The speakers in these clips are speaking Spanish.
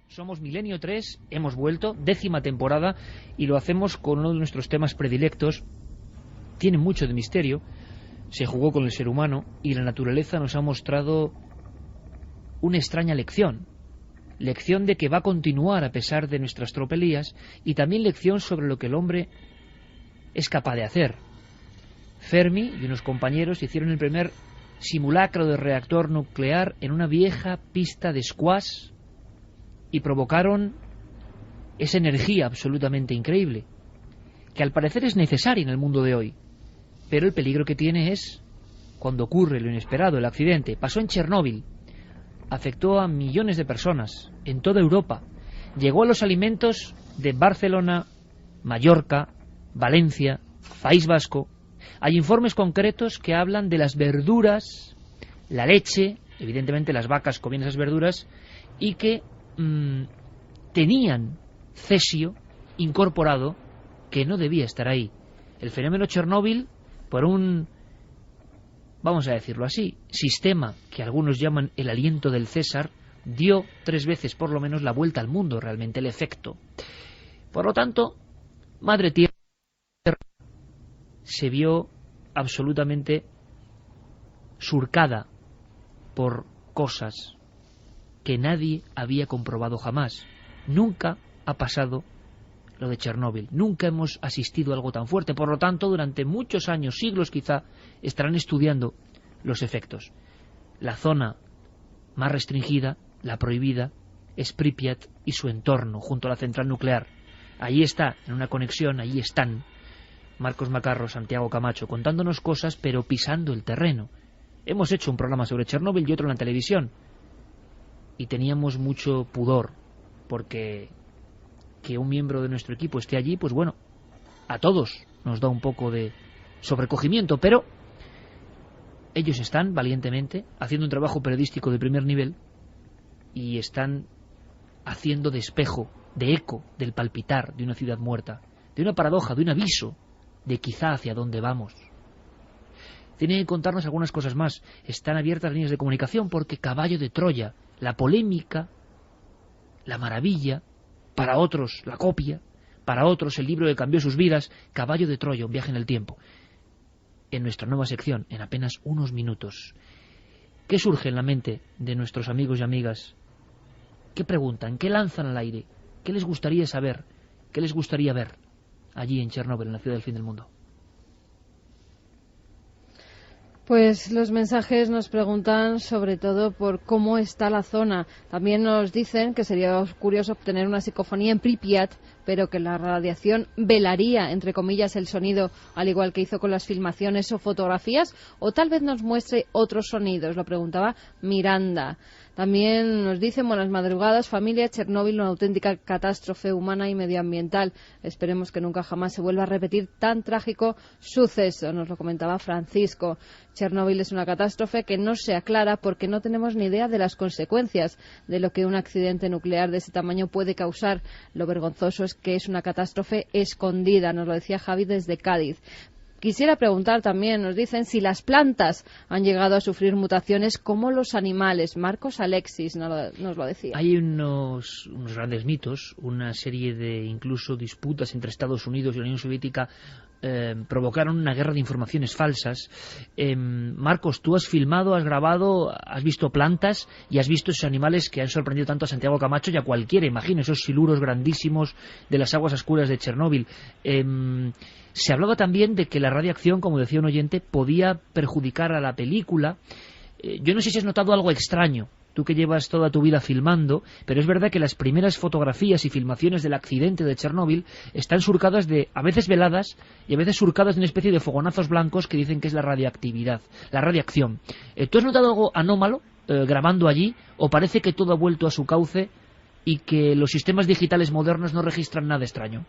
Somos Milenio 3, hemos vuelto, 10ª temporada, y lo hacemos con uno de nuestros temas predilectos. Tiene mucho de misterio, se jugó con el ser humano, y la naturaleza nos ha mostrado una extraña lección. Lección de que va a continuar a pesar de nuestras tropelías, y también lección sobre lo que el hombre es capaz de hacer. Fermi y unos compañeros hicieron el primer simulacro de reactor nuclear en una vieja pista de squash y provocaron esa energía absolutamente increíble, que al parecer es necesaria en el mundo de hoy, pero el peligro que tiene es cuando ocurre lo inesperado, el accidente. Pasó en Chernóbil, afectó a millones de personas en toda Europa, llegó a los alimentos de Barcelona, Mallorca, Valencia, País Vasco. Hay informes concretos que hablan de las verduras, la leche, evidentemente las vacas comían esas verduras, y que tenían cesio incorporado que no debía estar ahí. El fenómeno Chernóbil, por un, vamos a decirlo así, sistema que algunos llaman el aliento del César, dio 3 veces por lo menos la vuelta al mundo, realmente el efecto. Por lo tanto, Madre Tierra se vio absolutamente surcada por cosas que nadie había comprobado jamás. Nunca ha pasado lo de Chernóbil, nunca hemos asistido a algo tan fuerte. Por lo tanto, durante muchos años, siglos quizá, estarán estudiando los efectos. La zona más restringida, la prohibida, es Pripyat y su entorno, junto a la central nuclear. Allí está, en una conexión, allí están Marcos Macarro, Santiago Camacho, contándonos cosas, pero pisando el terreno. Hemos hecho un programa sobre Chernóbil y otro en la televisión, y teníamos mucho pudor, porque que un miembro de nuestro equipo esté allí, pues bueno, a todos nos da un poco de sobrecogimiento, pero ellos están valientemente haciendo un trabajo periodístico de primer nivel y están haciendo de espejo, de eco del palpitar de una ciudad muerta, de una paradoja, de un aviso de quizá hacia dónde vamos. Tienen que contarnos algunas cosas más. Están abiertas líneas de comunicación porque Caballo de Troya, la polémica, la maravilla, para otros la copia, para otros el libro que cambió sus vidas, Caballo de Troya, un viaje en el tiempo. En nuestra nueva sección, en apenas unos minutos. ¿Qué surge en la mente de nuestros amigos y amigas? ¿Qué preguntan? ¿Qué lanzan al aire? ¿Qué les gustaría saber? ¿Qué les gustaría ver allí en Chernóbil, en la ciudad del fin del mundo? Pues los mensajes nos preguntan sobre todo por cómo está la zona. También nos dicen que sería curioso obtener una psicofonía en Pripyat, pero que la radiación velaría, entre comillas, el sonido, al igual que hizo con las filmaciones o fotografías, o tal vez nos muestre otros sonidos. Lo preguntaba Miranda. También nos dicen: buenas madrugadas, familia. Chernóbil, una auténtica catástrofe humana y medioambiental. Esperemos que nunca jamás se vuelva a repetir tan trágico suceso. Nos lo comentaba Francisco. Chernóbil es una catástrofe que no se aclara porque no tenemos ni idea de las consecuencias de lo que un accidente nuclear de ese tamaño puede causar. Lo vergonzoso es que es una catástrofe escondida. Nos lo decía Javi desde Cádiz. Quisiera preguntar también, nos dicen, si las plantas han llegado a sufrir mutaciones como los animales. Marcos Alexis nos lo decía. Hay unos grandes mitos, una serie de incluso disputas entre Estados Unidos y la Unión Soviética provocaron una guerra de informaciones falsas. Marcos, tú has filmado, has grabado, has visto plantas y has visto esos animales que han sorprendido tanto a Santiago Camacho y a cualquiera, imagino, esos siluros grandísimos de las aguas oscuras de Chernóbil. Se hablaba también de que la radiación, como decía un oyente, podía perjudicar a la película. Yo no sé si has notado algo extraño, tú que llevas toda tu vida filmando, pero es verdad que las primeras fotografías y filmaciones del accidente de Chernóbil están surcadas de, a veces veladas, y a veces surcadas de una especie de fogonazos blancos que dicen que es la radiactividad, la radiación. ¿Tú has notado algo anómalo grabando allí, o parece que todo ha vuelto a su cauce y que los sistemas digitales modernos no registran nada extraño?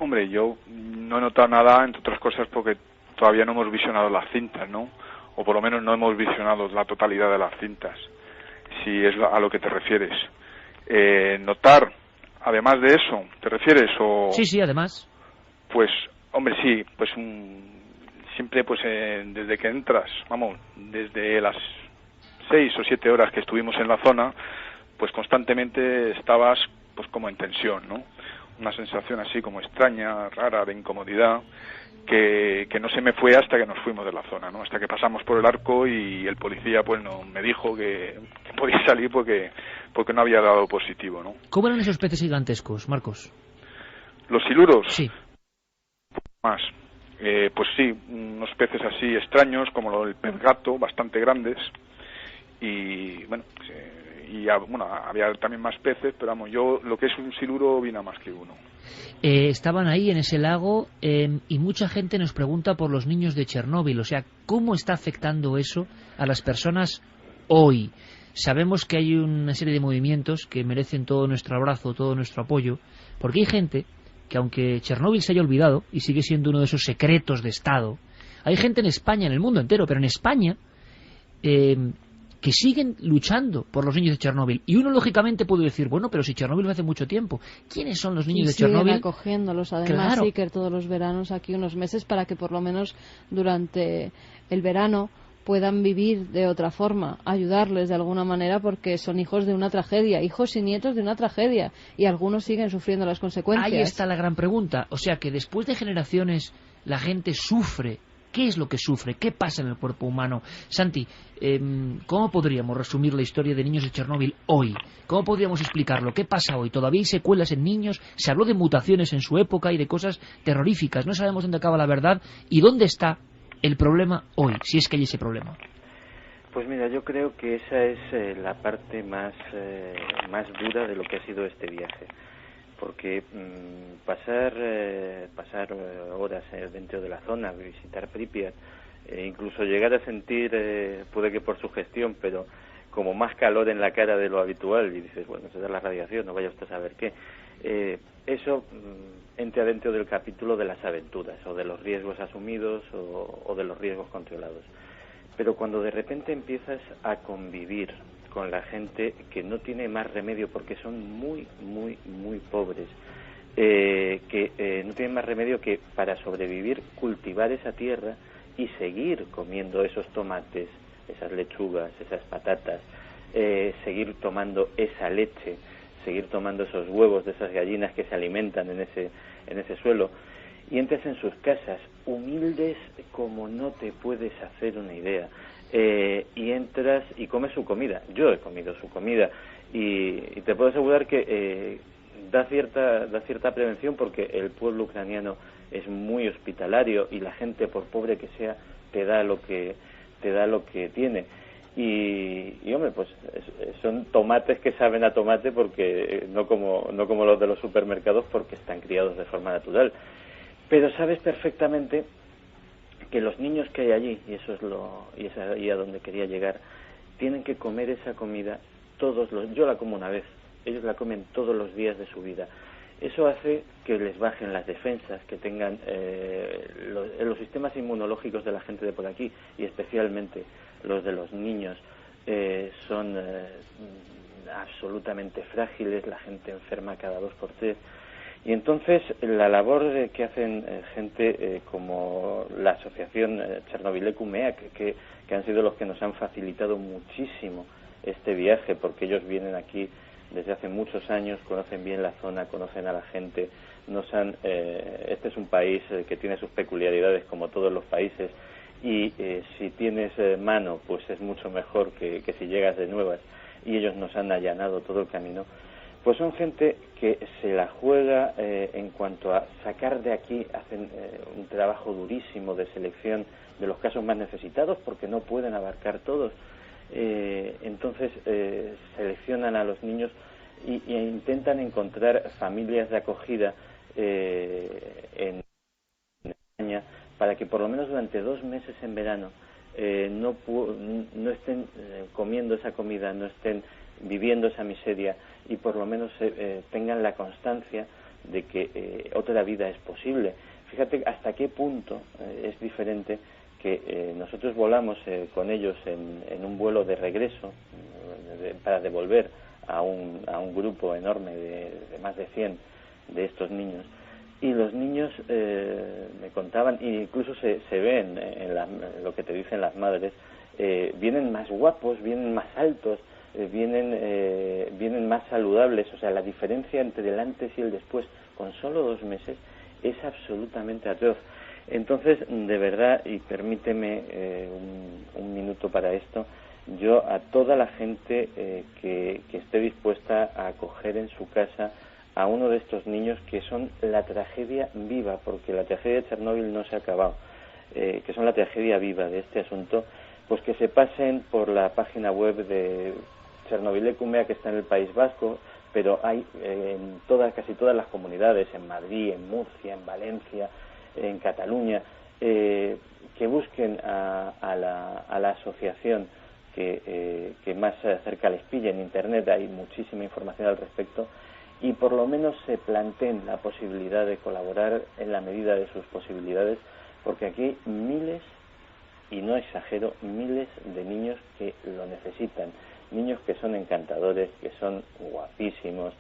Hombre, yo no he notado nada, entre otras cosas porque todavía no hemos visionado las cintas, ¿no? O por lo menos no hemos visionado la totalidad de las cintas, si es a lo que te refieres. Notar, además de eso, ¿te refieres? O sí, además. Pues, hombre, sí, pues siempre pues desde que entras, vamos, desde las 6 o 7 horas que estuvimos en la zona, pues constantemente estabas pues como en tensión, ¿no? Una sensación así como extraña, rara, de incomodidad, que no se me fue hasta que nos fuimos de la zona, ¿no? Hasta que pasamos por el arco y el policía pues no me dijo que podía salir porque no había dado positivo, ¿no? ¿Cómo eran esos peces gigantescos, Marcos? Los siluros. Sí. Más. Pues sí, unos peces así extraños como el pez gato, bastante grandes, y bueno, había también más peces, pero vamos, yo lo que es un siluro vi nada más que uno. Estaban ahí en ese lago y mucha gente nos pregunta por los niños de Chernóbil, o sea, ¿cómo está afectando eso a las personas hoy? Sabemos que hay una serie de movimientos que merecen todo nuestro abrazo, todo nuestro apoyo, porque hay gente que, aunque Chernóbil se haya olvidado y sigue siendo uno de esos secretos de Estado, hay gente en España, en el mundo entero, pero en España, que siguen luchando por los niños de Chernóbil. Y uno, lógicamente, puede decir, bueno, pero si Chernóbil fue hace mucho tiempo, ¿quiénes son los niños de Chernóbil? Siguen acogiéndolos, además, Claro. sí, que todos los veranos aquí unos meses para que por lo menos durante el verano puedan vivir de otra forma, ayudarles de alguna manera, porque son hijos de una tragedia, hijos y nietos de una tragedia, y algunos siguen sufriendo las consecuencias. Ahí está la gran pregunta. O sea, que después de generaciones la gente sufre. ¿Qué es lo que sufre? ¿Qué pasa en el cuerpo humano? Santi, ¿cómo podríamos resumir la historia de niños de Chernóbil hoy? ¿Cómo podríamos explicarlo? ¿Qué pasa hoy? ¿Todavía hay secuelas en niños? Se habló de mutaciones en su época y de cosas terroríficas. No sabemos dónde acaba la verdad y dónde está el problema hoy, si es que hay ese problema. Pues mira, yo creo que esa es la parte más dura de lo que ha sido este viaje, porque pasar horas dentro de la zona, visitar Pripyat, incluso llegar a sentir, puede que por su gestión, pero como más calor en la cara de lo habitual, y dices, bueno, será la radiación, no vaya usted a saber qué, eso entra dentro del capítulo de las aventuras, o de los riesgos asumidos, o de los riesgos controlados. Pero cuando de repente empiezas a convivir con la gente que no tiene más remedio, porque son muy, muy, muy pobres, que no tienen más remedio que para sobrevivir cultivar esa tierra y seguir comiendo esos tomates, esas lechugas, esas patatas, seguir tomando esa leche, seguir tomando esos huevos de esas gallinas que se alimentan en ese suelo, y entras en sus casas humildes como no te puedes hacer una idea, y entras y comes su comida. Yo he comido su comida y te puedo asegurar que da cierta prevención, porque el pueblo ucraniano es muy hospitalario y la gente, por pobre que sea, te da lo que tiene. Y hombre, pues son tomates que saben a tomate, porque no como los de los supermercados, porque están criados de forma natural. Pero sabes perfectamente que los niños que hay allí, y es ahí a donde quería llegar, tienen que comer esa comida yo la como una vez, ellos la comen todos los días de su vida. Eso hace que les bajen las defensas, que tengan los sistemas inmunológicos de la gente de por aquí, y especialmente los de los niños, son absolutamente frágiles, la gente enferma cada 2 por 3. Y entonces la labor que hacen gente como la asociación Chernobyl Meak, que han sido los que nos han facilitado muchísimo este viaje, porque ellos vienen aquí desde hace muchos años, conocen bien la zona, conocen a la gente, este es un país que tiene sus peculiaridades como todos los países, y si tienes mano, pues es mucho mejor que si llegas de nuevas, y ellos nos han allanado todo el camino. Pues son gente que se la juega en cuanto a sacar de aquí, hacen un trabajo durísimo de selección de los casos más necesitados, porque no pueden abarcar todos. Entonces seleccionan a los niños e intentan encontrar familias de acogida en España, para que por lo menos durante 2 meses en verano no estén comiendo esa comida, no estén viviendo esa miseria, y por lo menos tengan la constancia de que otra vida es posible. Fíjate hasta qué punto es diferente que nosotros volamos con ellos en un vuelo de regreso para devolver a un grupo enorme de más de 100 de estos niños, y los niños me contaban, e incluso se ven en lo que te dicen las madres, vienen más guapos, vienen más altos, vienen más saludables. O sea, la diferencia entre el antes y el después con solo 2 meses es absolutamente atroz. Entonces, de verdad, y permíteme un minuto para esto, yo a toda la gente que esté dispuesta a acoger en su casa a uno de estos niños que son la tragedia viva, porque la tragedia de Chernóbil no se ha acabado, que son la tragedia viva de este asunto, pues que se pasen por la página web de Chernobyl-Ecumea, que está en el País Vasco, pero hay en casi todas las comunidades, en Madrid, en Murcia, en Valencia, en Cataluña, que busquen a la asociación que más cerca les pille. En Internet hay muchísima información al respecto, y por lo menos se planteen la posibilidad de colaborar en la medida de sus posibilidades, porque aquí miles, y no exagero, miles de niños que lo necesitan, niños que son encantadores, que son guapísimos,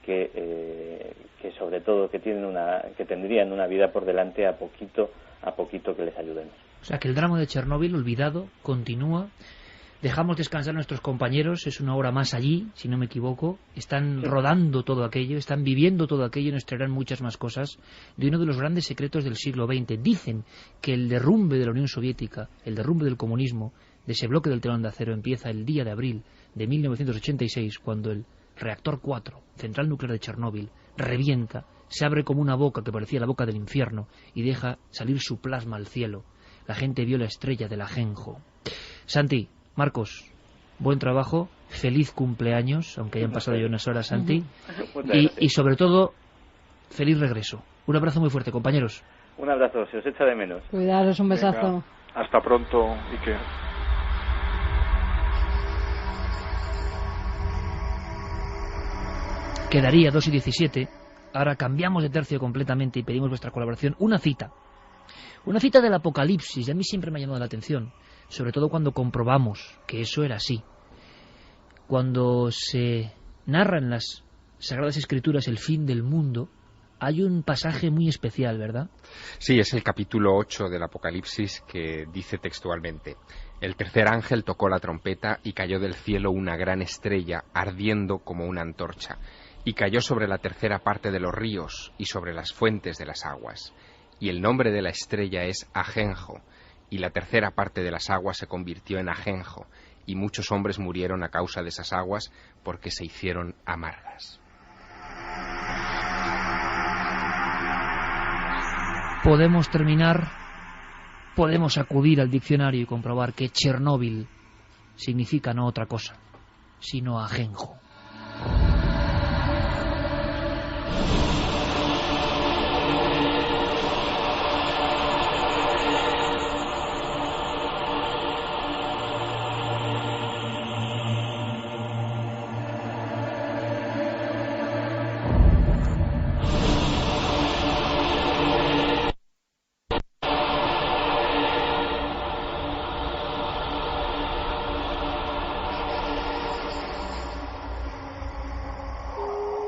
que sobre todo que tendrían una vida por delante a poquito que les ayudemos. O sea, que el drama de Chernóbil, olvidado, continúa. Dejamos descansar a nuestros compañeros, es una hora más allí, si no me equivoco. Están rodando todo aquello, están viviendo todo aquello y nos traerán muchas más cosas de uno de los grandes secretos del siglo XX. Dicen que el derrumbe de la Unión Soviética, el derrumbe del comunismo, de ese bloque del telón de acero, empieza el día de abril de 1986, cuando el reactor 4, central nuclear de Chernóbil, revienta, se abre como una boca que parecía la boca del infierno y deja salir su plasma al cielo. La gente vio la estrella del Ajenjo. Santi, Marcos, buen trabajo, feliz cumpleaños, aunque hayan pasado ya unas horas, Santi, y sobre todo, feliz regreso. Un abrazo muy fuerte, compañeros. Un abrazo, se os echa de menos. Cuidaros, un besazo. Venga, hasta pronto, Iker. Quedaría 2:17, ahora cambiamos de tercio completamente y pedimos vuestra colaboración. Una cita del Apocalipsis, y a mí siempre me ha llamado la atención, sobre todo cuando comprobamos que eso era así. Cuando se narra en las Sagradas Escrituras el fin del mundo, hay un pasaje muy especial, ¿verdad? Sí, es el capítulo 8 del Apocalipsis, que dice textualmente: el tercer ángel tocó la trompeta y cayó del cielo una gran estrella ardiendo como una antorcha, y cayó sobre la tercera parte de los ríos y sobre las fuentes de las aguas. Y el nombre de la estrella es Ajenjo, y la tercera parte de las aguas se convirtió en ajenjo, y muchos hombres murieron a causa de esas aguas, porque se hicieron amargas. Podemos terminar, podemos acudir al diccionario y comprobar que Chernóbil significa no otra cosa, sino ajenjo.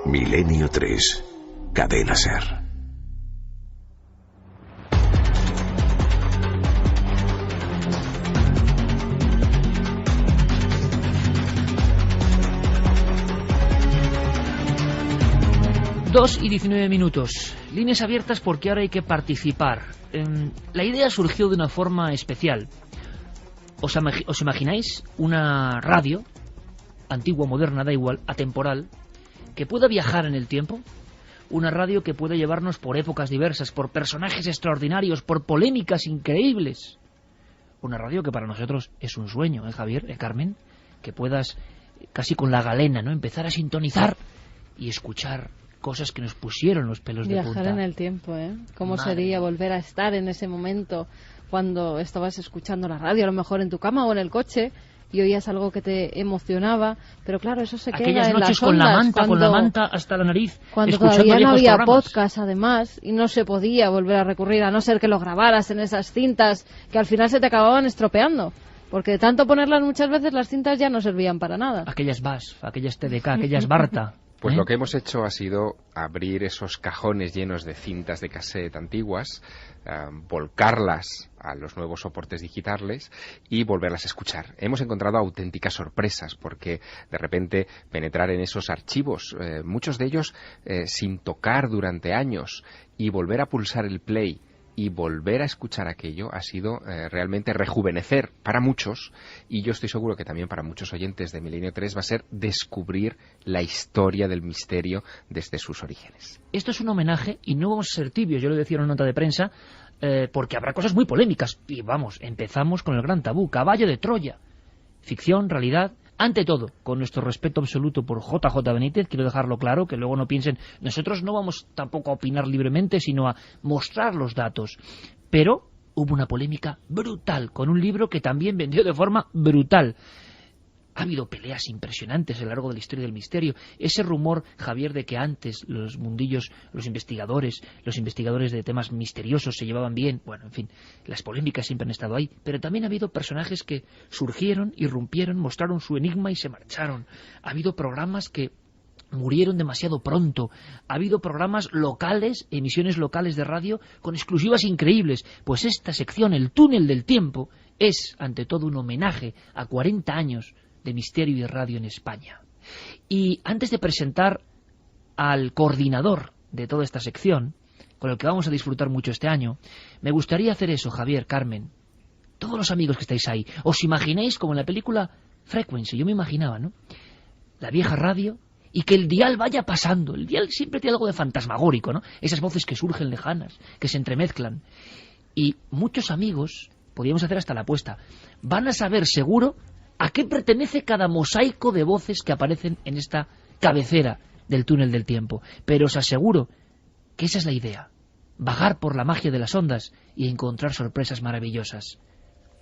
Milenio 3, Cadena Ser. Dos y 19 minutos. Líneas abiertas porque ahora hay que participar. La idea surgió de una forma especial. ¿Os imagináis una radio, antigua, moderna, da igual, atemporal, que pueda viajar en el tiempo? Una radio que pueda llevarnos por épocas diversas, por personajes extraordinarios, por polémicas increíbles. Una radio que para nosotros es un sueño, Javier, Carmen, que puedas, casi con la galena, ¿no?, empezar a sintonizar y escuchar cosas que nos pusieron los pelos de punta. Viajar en el tiempo, ¿eh? ¿Cómo sería volver a estar en ese momento cuando estabas escuchando la radio, a lo mejor en tu cama o en el coche, y oías algo que te emocionaba? Pero claro, eso se queda en las ondas. Aquellas noches con la manta hasta la nariz, cuando todavía no había podcast, además, y no se podía volver a recurrir, a no ser que lo grabaras en esas cintas que al final se te acababan estropeando, porque de tanto ponerlas muchas veces las cintas ya no servían para nada. Aquellas BAS, aquellas TDK, aquellas Barta, Pues lo que hemos hecho ha sido abrir esos cajones llenos de cintas de cassette antiguas, volcarlas a los nuevos soportes digitales y volverlas a escuchar. Hemos encontrado auténticas sorpresas porque de repente penetrar en esos archivos, muchos de ellos sin tocar durante años, y volver a pulsar el play y volver a escuchar aquello ha sido realmente rejuvenecer para muchos, y yo estoy seguro que también para muchos oyentes de Milenio 3 va a ser descubrir la historia del misterio desde sus orígenes. Esto es un homenaje, y no vamos a ser tibios, yo lo decía en una nota de prensa, porque habrá cosas muy polémicas, y vamos, empezamos con el gran tabú, Caballo de Troya, ficción, realidad. Ante todo, con nuestro respeto absoluto por JJ Benítez, quiero dejarlo claro, que luego no piensen, nosotros no vamos tampoco a opinar libremente, sino a mostrar los datos. Pero hubo una polémica brutal, con un libro que también vendió de forma brutal. Ha habido peleas impresionantes a lo largo de la historia del misterio. Ese rumor, Javier, de que antes los mundillos, los investigadores de temas misteriosos se llevaban bien. Bueno, en fin, las polémicas siempre han estado ahí. Pero también ha habido personajes que surgieron, irrumpieron, mostraron su enigma y se marcharon. Ha habido programas que murieron demasiado pronto. Ha habido programas locales, emisiones locales de radio, con exclusivas increíbles. Pues esta sección, El Túnel del Tiempo, es, ante todo, un homenaje a 40 años de misterio y radio en España. Y antes de presentar al coordinador de toda esta sección, con el que vamos a disfrutar mucho este año, me gustaría hacer eso, Javier, Carmen, todos los amigos que estáis ahí. ¿Os imagináis como en la película Frequency? Yo me imaginaba, ¿no? La vieja radio, y que el dial vaya pasando. El dial siempre tiene algo de fantasmagórico, ¿no? Esas voces que surgen lejanas, que se entremezclan. Y muchos amigos, podríamos hacer hasta la apuesta, van a saber seguro a qué pertenece cada mosaico de voces que aparecen en esta cabecera del túnel del tiempo. Pero os aseguro que esa es la idea, vagar por la magia de las ondas y encontrar sorpresas maravillosas.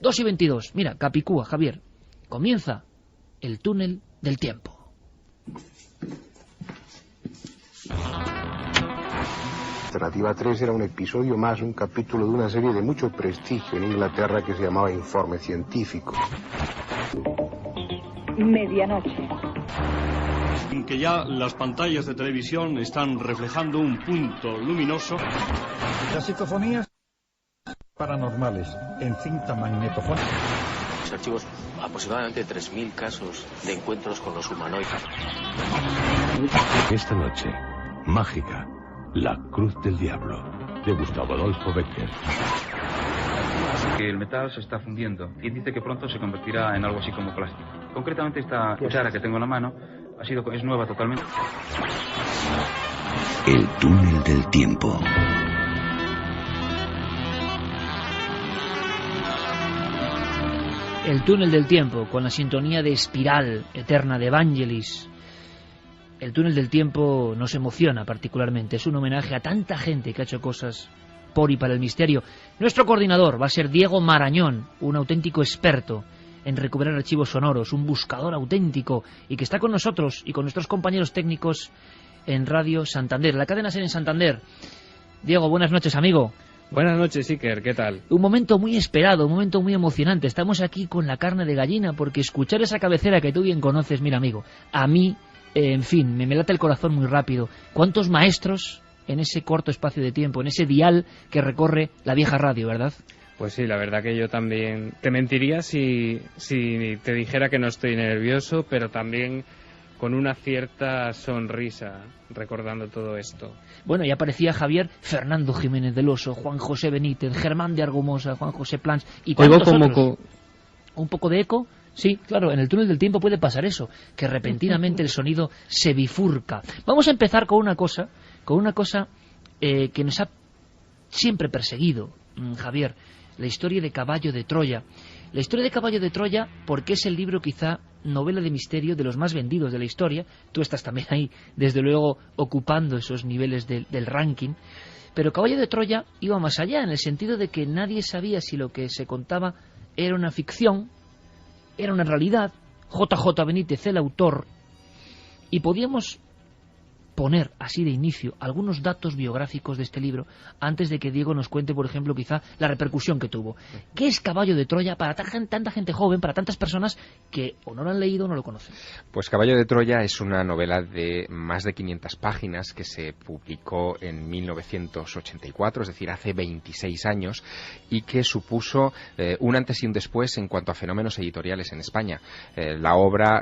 2:22, mira, Capicúa, Javier, comienza el túnel del tiempo. Alternativa 3 era un episodio más, un capítulo de una serie de mucho prestigio en Inglaterra que se llamaba Informe Científico. Medianoche. En que ya las pantallas de televisión están reflejando un punto luminoso. Las psicofonías paranormales en cinta magnetofónica. Los archivos aproximadamente 3.000 casos de encuentros con los humanoides. Esta noche, mágica, La Cruz del Diablo, de Gustavo Adolfo Becker. Que el metal se está fundiendo y dice que pronto se convertirá en algo así como plástico. Concretamente esta cuchara que tengo en la mano es nueva totalmente. El túnel del tiempo. El túnel del tiempo, con la sintonía de Espiral, eterna de Vangelis. El túnel del tiempo nos emociona particularmente. Es un homenaje a tanta gente que ha hecho cosas por y para el misterio. Nuestro coordinador va a ser Diego Marañón, un auténtico experto en recuperar archivos sonoros, un buscador auténtico, y que está con nosotros y con nuestros compañeros técnicos en Radio Santander, la cadena SER en Santander. Diego, buenas noches, amigo. Buenas noches, Iker, ¿qué tal? Un momento muy esperado, un momento muy emocionante. Estamos aquí con la carne de gallina, porque escuchar esa cabecera que tú bien conoces, mira, amigo, a mí, en fin, me late el corazón muy rápido. ¿Cuántos maestros en ese corto espacio de tiempo, en ese dial que recorre la vieja radio, verdad? Pues sí, la verdad que yo también te mentiría si te dijera que no estoy nervioso, pero también con una cierta sonrisa recordando todo esto. Bueno, ya aparecía Javier, Fernando Jiménez del Oso, Juan José Benítez, Germán de Argumosa, Juan José Plans y tantos otros. ¿Un poco de eco? Sí, claro, en el túnel del tiempo puede pasar eso, que repentinamente el sonido se bifurca. Vamos a empezar con una cosa que nos ha siempre perseguido, Javier, la historia de Caballo de Troya. La historia de Caballo de Troya, porque es el libro, quizá, novela de misterio de los más vendidos de la historia. Tú estás también ahí, desde luego, ocupando esos niveles del ranking. Pero Caballo de Troya iba más allá, en el sentido de que nadie sabía si lo que se contaba era una ficción, era una realidad. JJ Benítez, el autor, y podíamos exponer así de inicio algunos datos biográficos de este libro antes de que Diego nos cuente, por ejemplo, quizá la repercusión que tuvo. ¿Qué es Caballo de Troya para tanta gente joven, para tantas personas que o no lo han leído o no lo conocen? Pues Caballo de Troya es una novela de más de 500 páginas que se publicó en 1984, es decir, hace 26 años, y que supuso un antes y un después en cuanto a fenómenos editoriales en España. La obra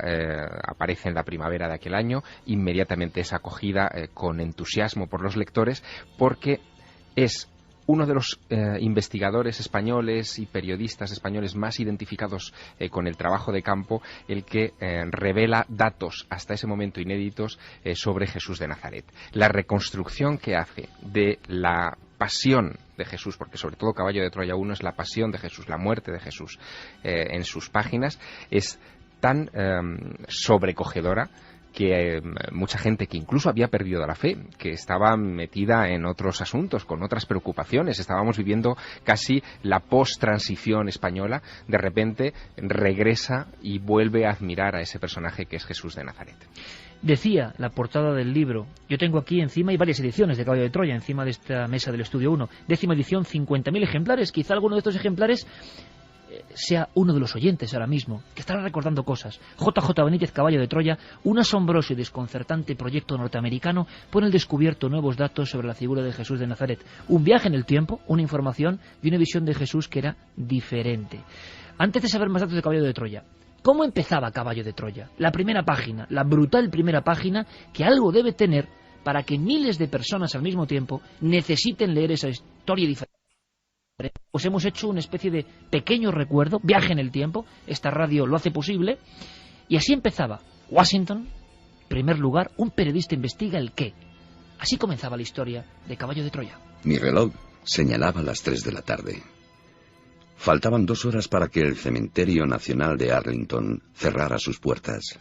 aparece en la primavera de aquel año, inmediatamente es acogida con entusiasmo por los lectores, porque es uno de los investigadores españoles y periodistas españoles más identificados con el trabajo de campo, el que revela datos hasta ese momento inéditos sobre Jesús de Nazaret. La reconstrucción que hace de la pasión de Jesús, porque sobre todo Caballo de Troya 1 es la pasión de Jesús, la muerte de Jesús, en sus páginas, es tan sobrecogedora que mucha gente que incluso había perdido la fe, que estaba metida en otros asuntos, con otras preocupaciones, estábamos viviendo casi la post-transición española, de repente regresa y vuelve a admirar a ese personaje que es Jesús de Nazaret. Decía la portada del libro, yo tengo aquí encima, hay varias ediciones de Caballo de Troya encima de esta mesa del Estudio 1, 10ª edición, 50.000 ejemplares, quizá alguno de estos ejemplares sea uno de los oyentes ahora mismo, que estará recordando cosas. J.J. Benítez, Caballo de Troya, un asombroso y desconcertante proyecto norteamericano, pone al descubierto nuevos datos sobre la figura de Jesús de Nazaret. Un viaje en el tiempo, una información y una visión de Jesús que era diferente. Antes de saber más datos de Caballo de Troya, ¿cómo empezaba Caballo de Troya? La primera página, la brutal primera página, que algo debe tener para que miles de personas al mismo tiempo necesiten leer esa historia diferente. Pues hemos hecho una especie de pequeño recuerdo, viaje en el tiempo, esta radio lo hace posible, y así empezaba. Washington, primer lugar, un periodista investiga el qué. Así comenzaba la historia de Caballo de Troya. Mi reloj señalaba las 3 de la tarde. Faltaban 2 horas para que el Cementerio Nacional de Arlington cerrara sus puertas.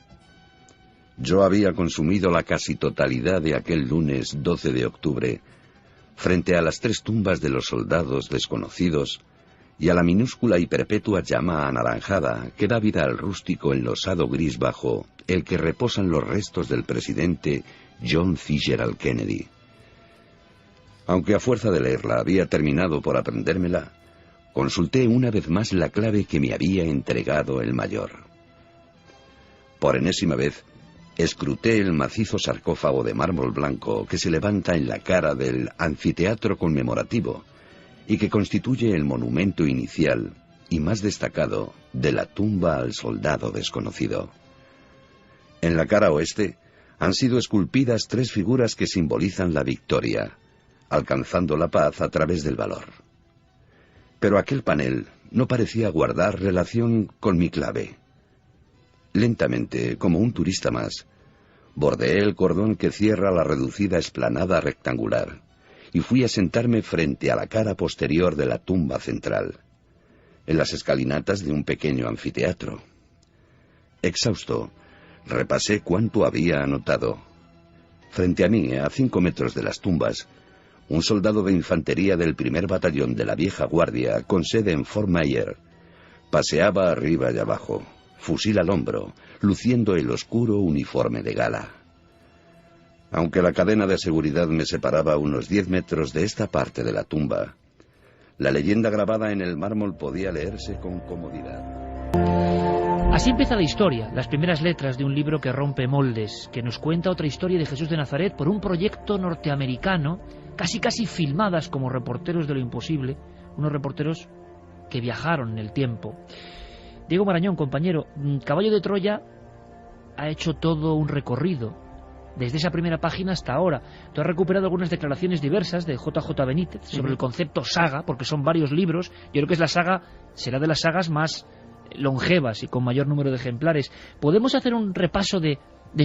Yo había consumido la casi totalidad de aquel lunes 12 de octubre, frente a las 3 tumbas de los soldados desconocidos y a la minúscula y perpetua llama anaranjada que da vida al rústico enlosado gris bajo el que reposan los restos del presidente John Fitzgerald Kennedy. Aunque a fuerza de leerla había terminado por aprendérmela, consulté una vez más la clave que me había entregado el mayor. Por enésima vez, escruté el macizo sarcófago de mármol blanco que se levanta en la cara del anfiteatro conmemorativo y que constituye el monumento inicial y más destacado de la tumba al soldado desconocido. En la cara oeste han sido esculpidas 3 figuras que simbolizan la victoria, alcanzando la paz a través del valor. Pero aquel panel no parecía guardar relación con mi clave. Lentamente, como un turista más, bordeé el cordón que cierra la reducida explanada rectangular y fui a sentarme frente a la cara posterior de la tumba central, en las escalinatas de un pequeño anfiteatro. Exhausto, repasé cuánto había anotado. Frente a mí, a 5 metros de las tumbas, un soldado de infantería del 1er batallón de la vieja guardia, con sede en Fort Myer, paseaba arriba y abajo, fusil al hombro, luciendo el oscuro uniforme de gala. Aunque la cadena de seguridad me separaba a unos 10 metros de esta parte de la tumba, la leyenda grabada en el mármol podía leerse con comodidad. Así empieza la historia, las primeras letras de un libro que rompe moldes, que nos cuenta otra historia de Jesús de Nazaret por un proyecto norteamericano, casi filmadas como reporteros de lo imposible, unos reporteros que viajaron en el tiempo. Diego Marañón, compañero, Caballo de Troya ha hecho todo un recorrido, desde esa primera página hasta ahora. Tú has recuperado algunas declaraciones diversas de J.J. Benítez sobre el concepto saga, porque son varios libros. Yo creo que es la saga, será de las sagas más longevas y con mayor número de ejemplares. ¿Podemos hacer un repaso de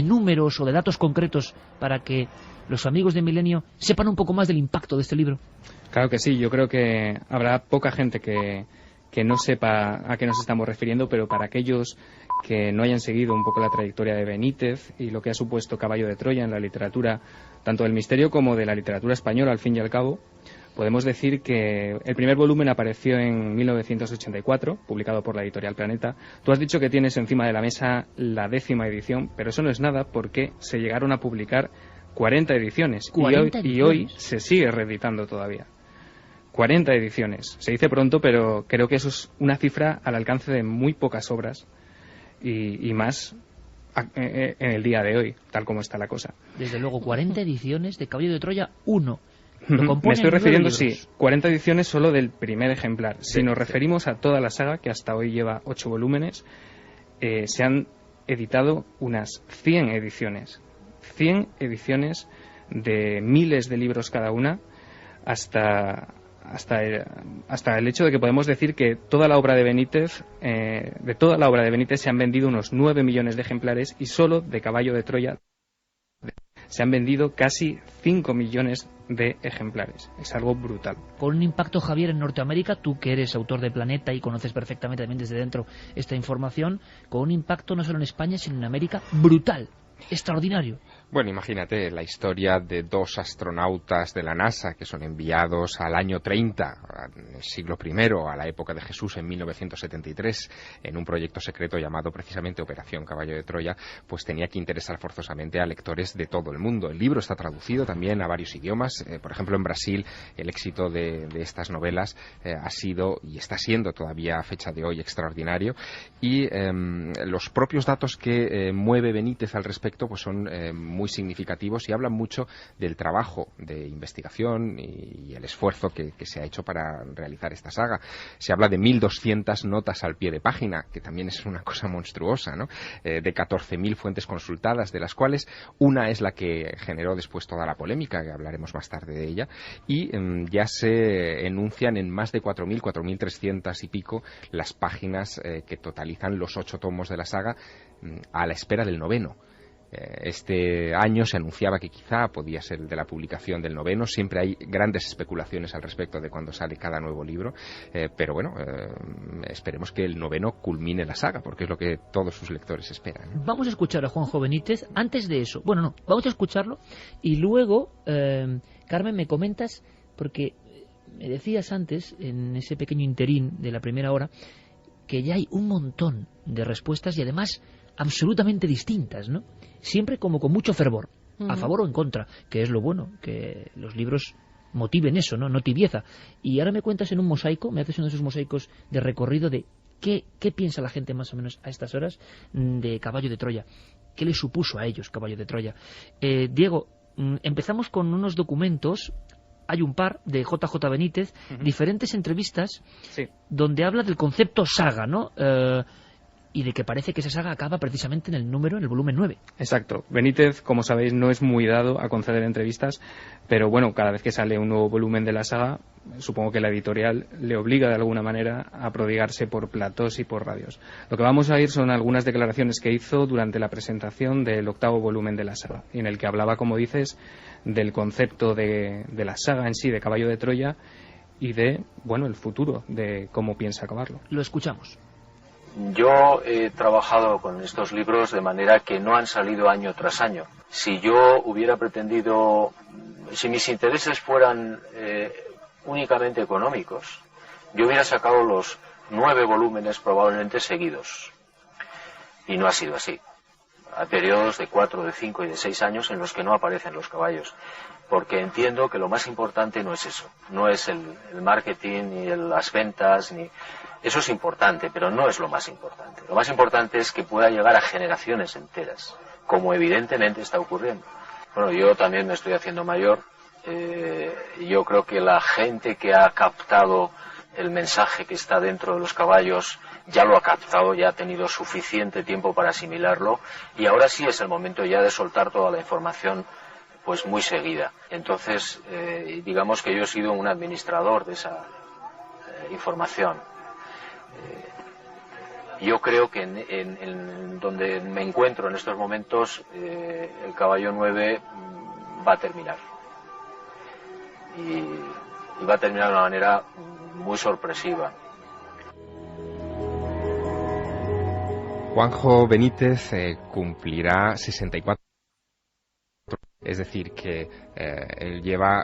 números o de datos concretos para que los amigos de Milenio sepan un poco más del impacto de este libro? Claro que sí, yo creo que habrá poca gente que no sepa a qué nos estamos refiriendo, pero para aquellos que no hayan seguido un poco la trayectoria de Benítez y lo que ha supuesto Caballo de Troya en la literatura, tanto del misterio como de la literatura española, al fin y al cabo, podemos decir que el primer volumen apareció en 1984, publicado por la editorial Planeta. Tú has dicho que tienes encima de la mesa la 10ª edición, pero eso no es nada porque se llegaron a publicar 40 ediciones. 40 y hoy se sigue reeditando todavía. 40 ediciones. Se dice pronto, pero creo que eso es una cifra al alcance de muy pocas obras y más en el día de hoy, tal como está la cosa. Desde luego, 40 ediciones de Caballo de Troya 1. Me estoy refiriendo, sí, 40 ediciones solo del primer ejemplar. Si nos referimos a toda la saga, que hasta hoy lleva 8 volúmenes, se han editado unas 100 ediciones. 100 ediciones de miles de libros cada una, hasta el hecho de que podemos decir que toda la obra de Benítez, se han vendido unos 9 millones de ejemplares, y solo de Caballo de Troya se han vendido casi 5 millones de ejemplares. Es algo brutal. Con un impacto, Javier, en Norteamérica, tú que eres autor de Planeta y conoces perfectamente también desde dentro esta información, con un impacto no solo en España, sino en América brutal, extraordinario. Bueno, imagínate la historia de 2 astronautas de la NASA que son enviados al año 30, en el siglo I, a la época de Jesús, en 1973, en un proyecto secreto llamado precisamente Operación Caballo de Troya. Pues tenía que interesar forzosamente a lectores de todo el mundo. El libro está traducido también a varios idiomas. Por ejemplo, en Brasil el éxito de estas novelas ha sido y está siendo todavía a fecha de hoy extraordinario. Y los propios datos que mueve Benítez al respecto pues son muy significativos y hablan mucho del trabajo de investigación y el esfuerzo que se ha hecho para realizar esta saga. Se habla de 1.200 notas al pie de página, que también es una cosa monstruosa, ¿no? De 14.000 fuentes consultadas, de las cuales una es la que generó después toda la polémica, que hablaremos más tarde de ella, y ya se enuncian en más de 4.000, 4.300 y pico las páginas que totalizan los 8 tomos de la saga, a la espera del 9º. Este año se anunciaba que quizá podía ser el de la publicación del 9º. Siempre hay grandes especulaciones al respecto de cuándo sale cada nuevo libro, pero bueno, esperemos que el 9º culmine la saga, porque es lo que todos sus lectores esperan. Vamos a escuchar a Juanjo Benítez. Antes de eso, vamos a escucharlo y luego, Carmen, me comentas, porque me decías antes, en ese pequeño interín de la primera hora, que ya hay un montón de respuestas y además absolutamente distintas, ¿no? Siempre como con mucho fervor, a favor o en contra, que es lo bueno, que los libros motiven eso, no tibieza. Y ahora me cuentas en un mosaico, me haces uno de esos mosaicos de recorrido de qué piensa la gente más o menos a estas horas de Caballo de Troya, qué le supuso a ellos Caballo de Troya. Diego, empezamos con unos documentos. Hay un par de JJ Benítez, diferentes entrevistas, sí, donde habla del concepto saga, ¿no? Y de que parece que esa saga acaba precisamente en el volumen 9. Exacto. Benítez, como sabéis, no es muy dado a conceder entrevistas, pero bueno, cada vez que sale un nuevo volumen de la saga, supongo que la editorial le obliga de alguna manera a prodigarse por platós y por radios. Lo que vamos a oír son algunas declaraciones que hizo durante la presentación del 8º volumen de la saga, en el que hablaba, como dices, del concepto de la saga en sí, de Caballo de Troya, y de, bueno, el futuro, de cómo piensa acabarlo. Lo escuchamos. Yo he trabajado con estos libros de manera que no han salido año tras año. Si yo hubiera pretendido, si mis intereses fueran únicamente económicos, yo hubiera sacado los 9 volúmenes probablemente seguidos. Y no ha sido así. Hay periodos de 4, de 5 y de 6 años en los que no aparecen los caballos. Porque entiendo que lo más importante no es eso. No es el marketing, ni las ventas, ni... Eso es importante, pero no es lo más importante. Lo más importante es que pueda llegar a generaciones enteras, como evidentemente está ocurriendo. Bueno, yo también me estoy haciendo mayor. Yo creo que la gente que ha captado el mensaje que está dentro de los caballos ya lo ha captado, ya ha tenido suficiente tiempo para asimilarlo, y ahora sí es el momento ya de soltar toda la información pues muy seguida. Entonces, digamos que yo he sido un administrador de esa información. Yo creo que en donde me encuentro en estos momentos, el Caballo 9 va a terminar. Y va a terminar de una manera muy sorpresiva. Juanjo Benítez cumplirá 64 Es decir, que él lleva,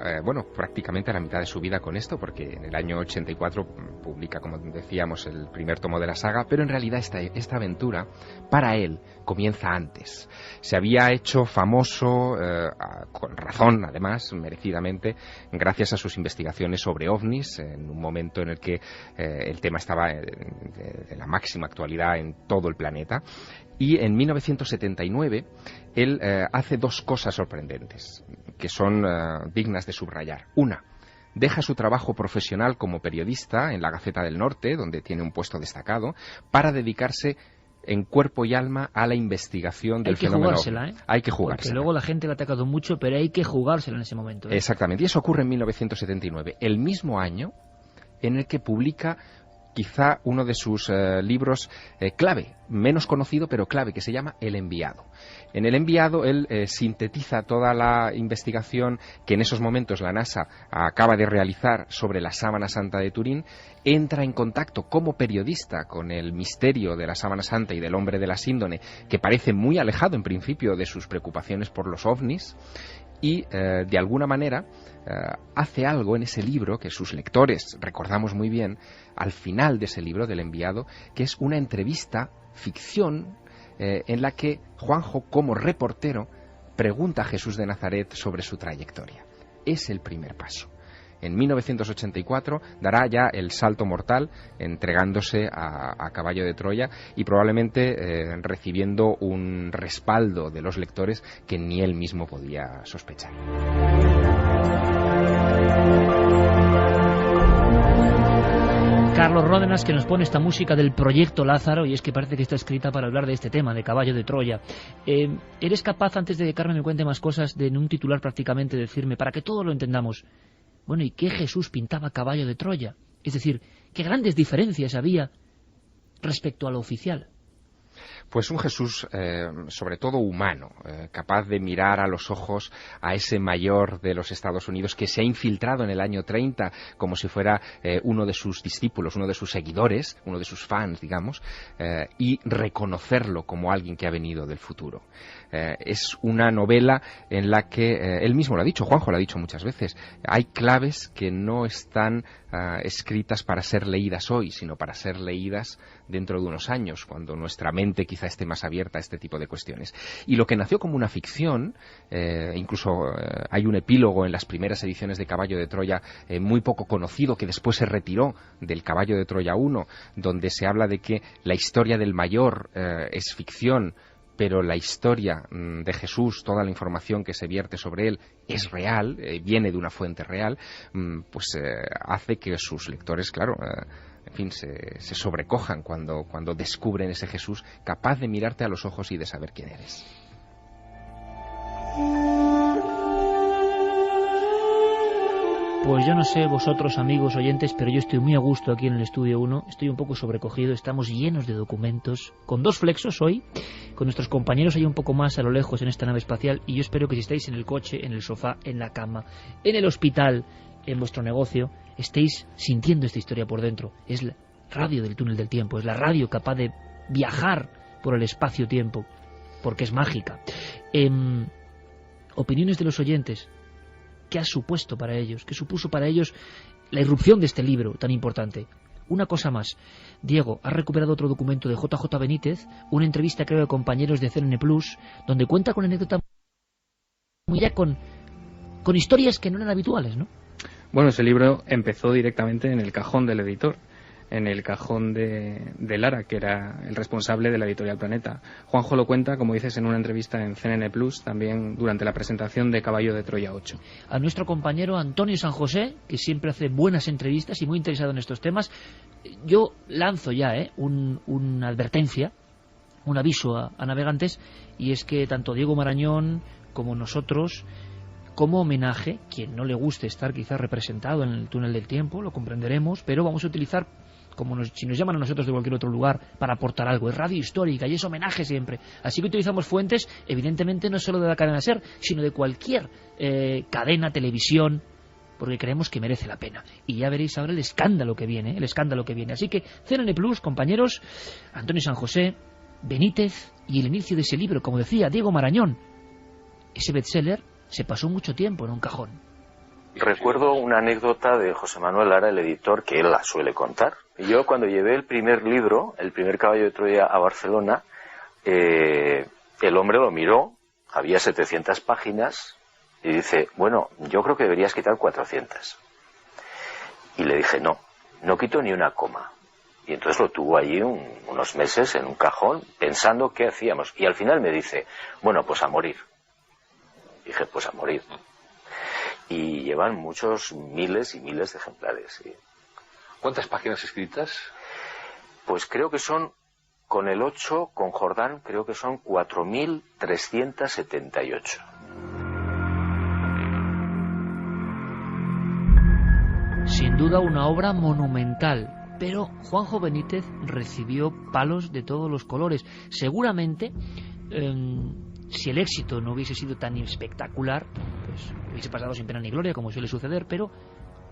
prácticamente la mitad de su vida con esto, porque en el año 84 publica, como decíamos, el primer tomo de la saga, pero en realidad esta aventura, para él, comienza antes. Se había hecho famoso, con razón, además, merecidamente, gracias a sus investigaciones sobre ovnis, en un momento en el que el tema estaba de la máxima actualidad en todo el planeta. Y en 1979 él hace dos cosas sorprendentes que son dignas de subrayar. Una, deja su trabajo profesional como periodista en la Gaceta del Norte, donde tiene un puesto destacado, para dedicarse en cuerpo y alma a la investigación del fenómeno. Hay que jugársela, porque luego la gente le ha atacado mucho, pero hay que jugársela en ese momento. Exactamente, y eso ocurre en 1979, el mismo año en el que publica quizá uno de sus libros clave, menos conocido pero clave, que se llama El enviado. En El enviado él sintetiza toda la investigación que en esos momentos la NASA acaba de realizar sobre la sábana santa de Turín, entra en contacto como periodista con el misterio de la sábana santa y del hombre de la síndone, que parece muy alejado en principio de sus preocupaciones por los ovnis, y de alguna manera hace algo en ese libro que sus lectores recordamos muy bien, al final de ese libro del enviado, que es una entrevista ficción en la que Juanjo, como reportero, pregunta a Jesús de Nazaret sobre su trayectoria. Es el primer paso. En 1984 dará ya el salto mortal, entregándose a caballo de Troya y probablemente recibiendo un respaldo de los lectores que ni él mismo podía sospechar. Carlos Ródenas, que nos pone esta música del Proyecto Lázaro, y es que parece que está escrita para hablar de este tema, de caballo de Troya. ¿Eres capaz, antes de que Carmen me cuente más cosas, de en un titular prácticamente decirme, para que todos lo entendamos, bueno, ¿y qué Jesús pintaba caballo de Troya? Es decir, ¿qué grandes diferencias había respecto a lo oficial? Pues un Jesús sobre todo humano, capaz de mirar a los ojos a ese mayor de los Estados Unidos que se ha infiltrado en el año 30 como si fuera uno de sus discípulos, uno de sus seguidores, uno de sus fans, digamos, y reconocerlo como alguien que ha venido del futuro. Es una novela en la que, él mismo lo ha dicho, Juanjo lo ha dicho muchas veces, hay claves que no están escritas para ser leídas hoy, sino para ser leídas dentro de unos años, cuando nuestra mente quizá esté más abierta a este tipo de cuestiones. Y lo que nació como una ficción, incluso hay un epílogo en las primeras ediciones de Caballo de Troya muy poco conocido, que después se retiró del Caballo de Troya 1, donde se habla de que la historia del mayor es ficción, pero la historia de Jesús, toda la información que se vierte sobre él es real, viene de una fuente real, pues hace que sus lectores, claro, en fin, se sobrecojan cuando descubren ese Jesús capaz de mirarte a los ojos y de saber quién eres. Pues yo no sé vosotros, amigos oyentes, pero yo estoy muy a gusto aquí en el Estudio 1, estoy un poco sobrecogido, estamos llenos de documentos, con dos flexos hoy, con nuestros compañeros ahí un poco más a lo lejos en esta nave espacial, y yo espero que si estáis en el coche, en el sofá, en la cama, en el hospital, en vuestro negocio, estéis sintiendo esta historia por dentro. Es la radio del túnel del tiempo, es la radio capaz de viajar por el espacio-tiempo, porque es mágica. Opiniones de los oyentes. ¿Qué ha supuesto para ellos? ¿Qué supuso para ellos la irrupción de este libro tan importante? Una cosa más. Diego ha recuperado otro documento de JJ Benítez, una entrevista, creo, de compañeros de CNN Plus, donde cuenta con anécdotas ya con historias que no eran habituales, ¿no? Bueno, ese libro empezó directamente en el cajón del editor, en el cajón de Lara, que era el responsable de la editorial Planeta. Juanjo lo cuenta, como dices, en una entrevista en CNN Plus, también durante la presentación de Caballo de Troya 8. A nuestro compañero Antonio San José, que siempre hace buenas entrevistas y muy interesado en estos temas, yo lanzo ya una advertencia, un aviso a navegantes, y es que tanto Diego Marañón como nosotros, como homenaje, quien no le guste estar quizás representado en el túnel del tiempo, lo comprenderemos, pero vamos a utilizar, si nos llaman a nosotros de cualquier otro lugar para aportar algo, es radio histórica y es homenaje siempre. Así que utilizamos fuentes, evidentemente no solo de la cadena SER, sino de cualquier cadena, televisión, porque creemos que merece la pena. Y ya veréis ahora el escándalo que viene. Así que CNN Plus, compañeros, Antonio San José, Benítez y el inicio de ese libro, como decía Diego Marañón, ese bestseller se pasó mucho tiempo en un cajón. Recuerdo una anécdota de José Manuel Lara, el editor, que él la suele contar. Yo cuando llevé el primer libro, El primer caballo de Troya, a Barcelona, el hombre lo miró, había 700 páginas, y dice, bueno, yo creo que deberías quitar 400. Y le dije, no quito ni una coma. Y entonces lo tuvo allí unos meses en un cajón, pensando qué hacíamos. Y al final me dice, bueno, pues a morir. Dije, pues a morir. Y llevan muchos miles y miles de ejemplares. ¿Sí? ¿Cuántas páginas escritas? Pues creo que son, con el 8, con Jordán, creo que son 4.378. Sin duda una obra monumental, pero Juanjo Benítez recibió palos de todos los colores. Seguramente, si el éxito no hubiese sido tan espectacular, pues hubiese pasado sin pena ni gloria, como suele suceder, pero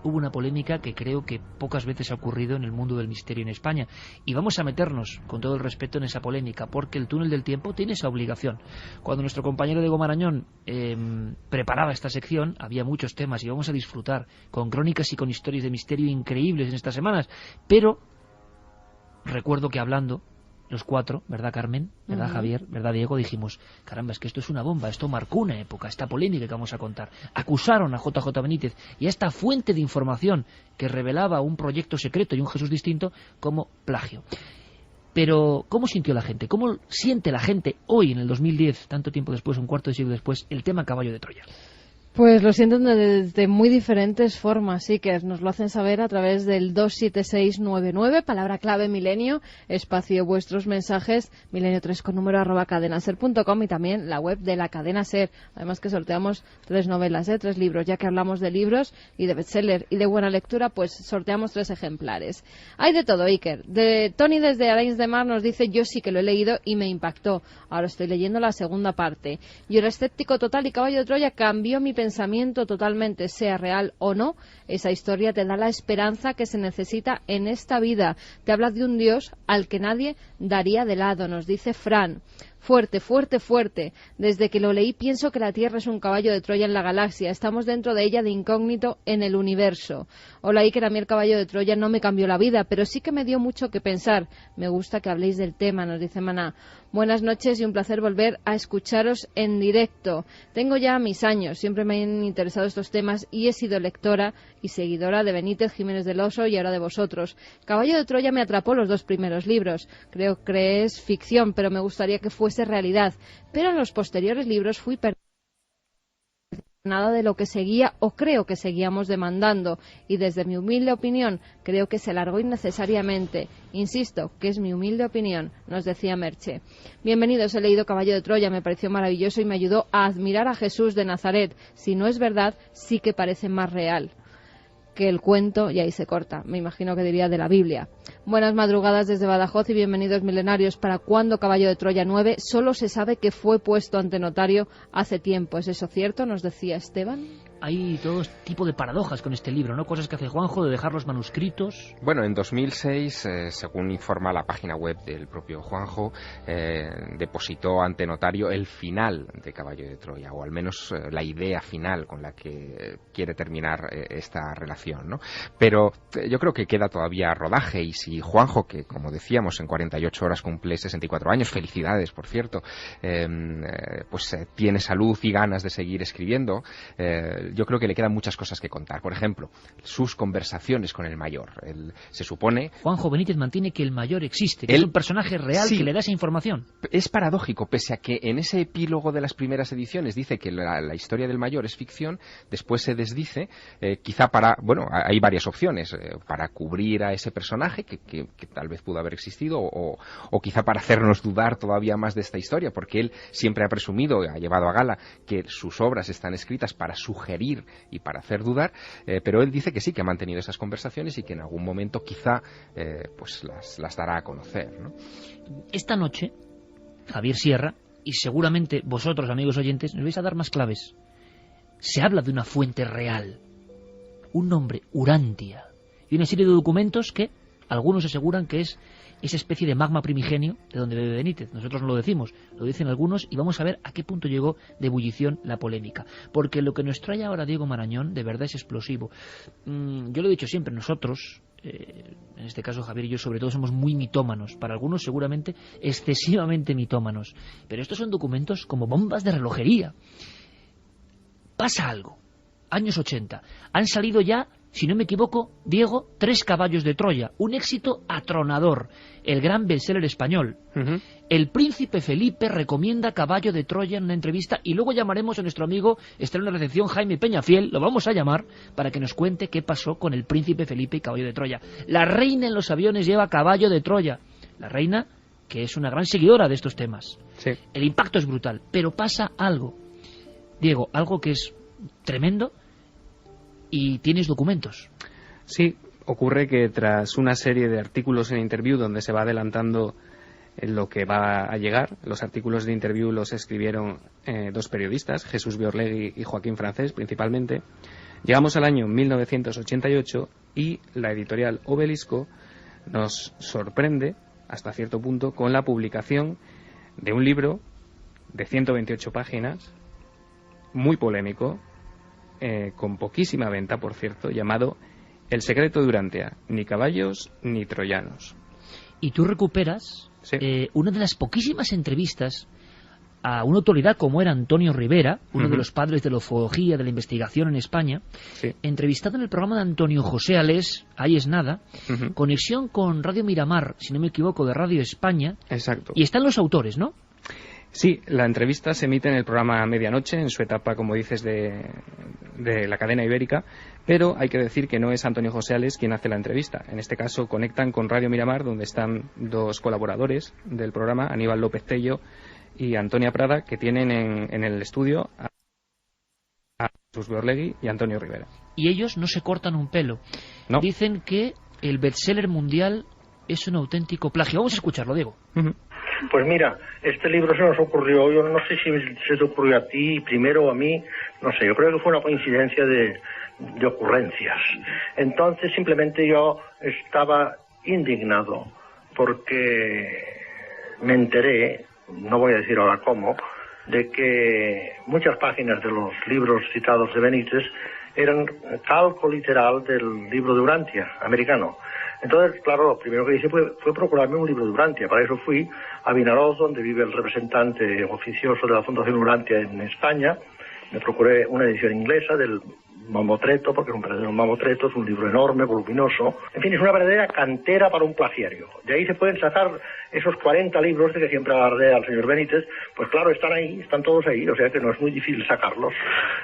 hubo una polémica que creo que pocas veces ha ocurrido en el mundo del misterio en España. Y vamos a meternos, con todo el respeto, en esa polémica, porque el túnel del tiempo tiene esa obligación. Cuando nuestro compañero Diego Marañón preparaba esta sección, había muchos temas y vamos a disfrutar con crónicas y con historias de misterio increíbles en estas semanas. Pero recuerdo que hablando los cuatro, ¿verdad, Carmen? ¿Verdad, Javier? ¿Verdad, Diego? Dijimos, caramba, es que esto es una bomba, esto marcó una época, esta polémica que vamos a contar. Acusaron a JJ Benítez y a esta fuente de información que revelaba un proyecto secreto y un Jesús distinto como plagio. Pero, ¿cómo sintió la gente? ¿Cómo siente la gente hoy, en el 2010, tanto tiempo después, un cuarto de siglo después, el tema Caballo de Troya? Pues lo sienten de muy diferentes formas, sí, que nos lo hacen saber a través del 27699, palabra clave milenio, espacio vuestros mensajes, milenio3 con número @cadenaser.com, y también la web de la Cadena Ser. Además que sorteamos 3 novelas, 3 libros, ya que hablamos de libros y de bestseller y de buena lectura, pues sorteamos 3 ejemplares. Hay de todo, Iker. De Tony desde Arenys de Mar nos dice, yo sí que lo he leído y me impactó. Ahora estoy leyendo la segunda parte. Yo era escéptico total y Caballo de Troya cambió mi pensamiento totalmente, sea real o no. Esa historia te da la esperanza que se necesita en esta vida. Te habla de un Dios al que nadie daría de lado, nos dice Fran. Fuerte, fuerte, fuerte. Desde que lo leí pienso que la Tierra es un caballo de Troya en la galaxia. Estamos dentro de ella de incógnito en el universo. Hola Iker, a mí el caballo de Troya no me cambió la vida, pero sí que me dio mucho que pensar. Me gusta que habléis del tema, nos dice Maná. Buenas noches y un placer volver a escucharos en directo. Tengo ya mis años, siempre me han interesado estos temas y he sido lectora y seguidora de Benítez, Jiménez del Oso y ahora de vosotros. Caballo de Troya me atrapó los 2 primeros libros. Creo que es ficción, pero me gustaría que fuese realidad. Pero en los posteriores libros fui perdiendo nada de lo que seguía o creo que seguíamos demandando, y desde mi humilde opinión creo que se alargó innecesariamente. Insisto, que es mi humilde opinión, nos decía Merche. Bienvenidos, he leído Caballo de Troya, me pareció maravilloso y me ayudó a admirar a Jesús de Nazaret. Si no es verdad, sí que parece más real que el cuento, y ahí se corta, me imagino que diría de la Biblia. Buenas madrugadas desde Badajoz y bienvenidos milenarios. ¿Para cuándo Caballo de Troya 9? Solo se sabe que fue puesto ante notario hace tiempo. ¿Es eso cierto? Nos decía Esteban. Hay todo tipo de paradojas con este libro, ¿no? Cosas que hace Juanjo de dejar los manuscritos. Bueno, en 2006, según informa la página web del propio Juanjo, depositó ante notario el final de Caballo de Troya, o al menos la idea final con la que quiere terminar esta relación, ¿no? Pero yo creo que queda todavía rodaje, y si Juanjo, que como decíamos en 48 horas cumple 64 años, felicidades por cierto, pues tiene salud y ganas de seguir escribiendo, yo creo que le quedan muchas cosas que contar. Por ejemplo, sus conversaciones con el mayor. Se supone... Juanjo Benítez mantiene que el mayor existe, que es un personaje real, sí, que le da esa información. Es paradójico, pese a que en ese epílogo de las primeras ediciones dice que la historia del mayor es ficción, después se desdice, quizá para... Bueno, hay varias opciones, para cubrir a ese personaje que tal vez pudo haber existido, o quizá para hacernos dudar todavía más de esta historia, porque él siempre ha presumido, ha llevado a gala, que sus obras están escritas para sugerir y para hacer dudar, pero él dice que sí, que ha mantenido esas conversaciones y que en algún momento quizá pues las dará a conocer, ¿no? Esta noche, Javier Sierra, y seguramente vosotros, amigos oyentes, nos vais a dar más claves. Se habla de una fuente real, un nombre, Urantia, y una serie de documentos que Algunos aseguran que es esa especie de magma primigenio de donde bebe Benítez. Nosotros no lo decimos, lo dicen algunos, y vamos a ver a qué punto llegó de ebullición la polémica. Porque lo que nos trae ahora Diego Marañón de verdad es explosivo. Yo lo he dicho siempre, nosotros, en este caso Javier y yo sobre todo, somos muy mitómanos. Para algunos seguramente excesivamente mitómanos. Pero estos son documentos como bombas de relojería. Pasa algo. Años 80. Han salido ya, si no me equivoco, Diego, 3 caballos de Troya. Un éxito atronador. El gran bestseller español. El príncipe Felipe recomienda Caballo de Troya en una entrevista, y luego llamaremos a nuestro amigo, está en la recepción, Jaime Peñafiel, lo vamos a llamar para que nos cuente qué pasó con el príncipe Felipe y Caballo de Troya. La reina en los aviones lleva Caballo de Troya. La reina, que es una gran seguidora de estos temas. Sí. El impacto es brutal, pero pasa algo. Diego, algo que es tremendo, y tienes documentos. Sí, ocurre que tras una serie de artículos en Interview donde se va adelantando lo que va a llegar, los artículos de Interview los escribieron 2 periodistas, Jesús Biorlegui y Joaquín Francés principalmente. Llegamos al año 1988 y la editorial Obelisco nos sorprende hasta cierto punto con la publicación de un libro de 128 páginas, muy polémico, con poquísima venta, por cierto, llamado El secreto de Urantia, ni caballos ni troyanos. Y tú recuperas una de las poquísimas entrevistas a una autoridad como era Antonio Rivera, uno de los padres de la ufología, de la investigación en España, entrevistado en el programa de Antonio José Alés, Ahí es nada, conexión con Radio Miramar, si no me equivoco, de Radio España. Exacto. Y están los autores, ¿no? Sí, la entrevista se emite en el programa Medianoche, en su etapa, como dices, de la cadena ibérica, pero hay que decir que no es Antonio José Alés quien hace la entrevista. En este caso conectan con Radio Miramar, donde están 2 colaboradores del programa, Aníbal López Tello y Antonia Prada, que tienen en el estudio a Jesús Biorlegui y Antonio Rivera. Y ellos no se cortan un pelo. No. Dicen que el bestseller mundial es un auténtico plagio. Vamos a escucharlo, Diego. Pues mira, este libro se nos ocurrió, yo no sé si se te ocurrió a ti primero o a mí, no sé, yo creo que fue una coincidencia de ocurrencias. Entonces simplemente yo estaba indignado porque me enteré, no voy a decir ahora cómo, de que muchas páginas de los libros citados de Benítez eran calco literal del libro de Urantia, americano. Entonces, claro, lo primero que hice fue procurarme un libro de Urantia. Para eso fui a Vinaroz, donde vive el representante oficioso de la Fundación Urantia en España. Me procuré una edición inglesa del Mamotreto, porque es un verdadero mamotreto, es un libro enorme, voluminoso. En fin, es una verdadera cantera para un plagiario. De ahí se pueden sacar esos 40 libros de que siempre alardea al señor Benítez. Pues claro, están ahí, están todos ahí, o sea que no es muy difícil sacarlos.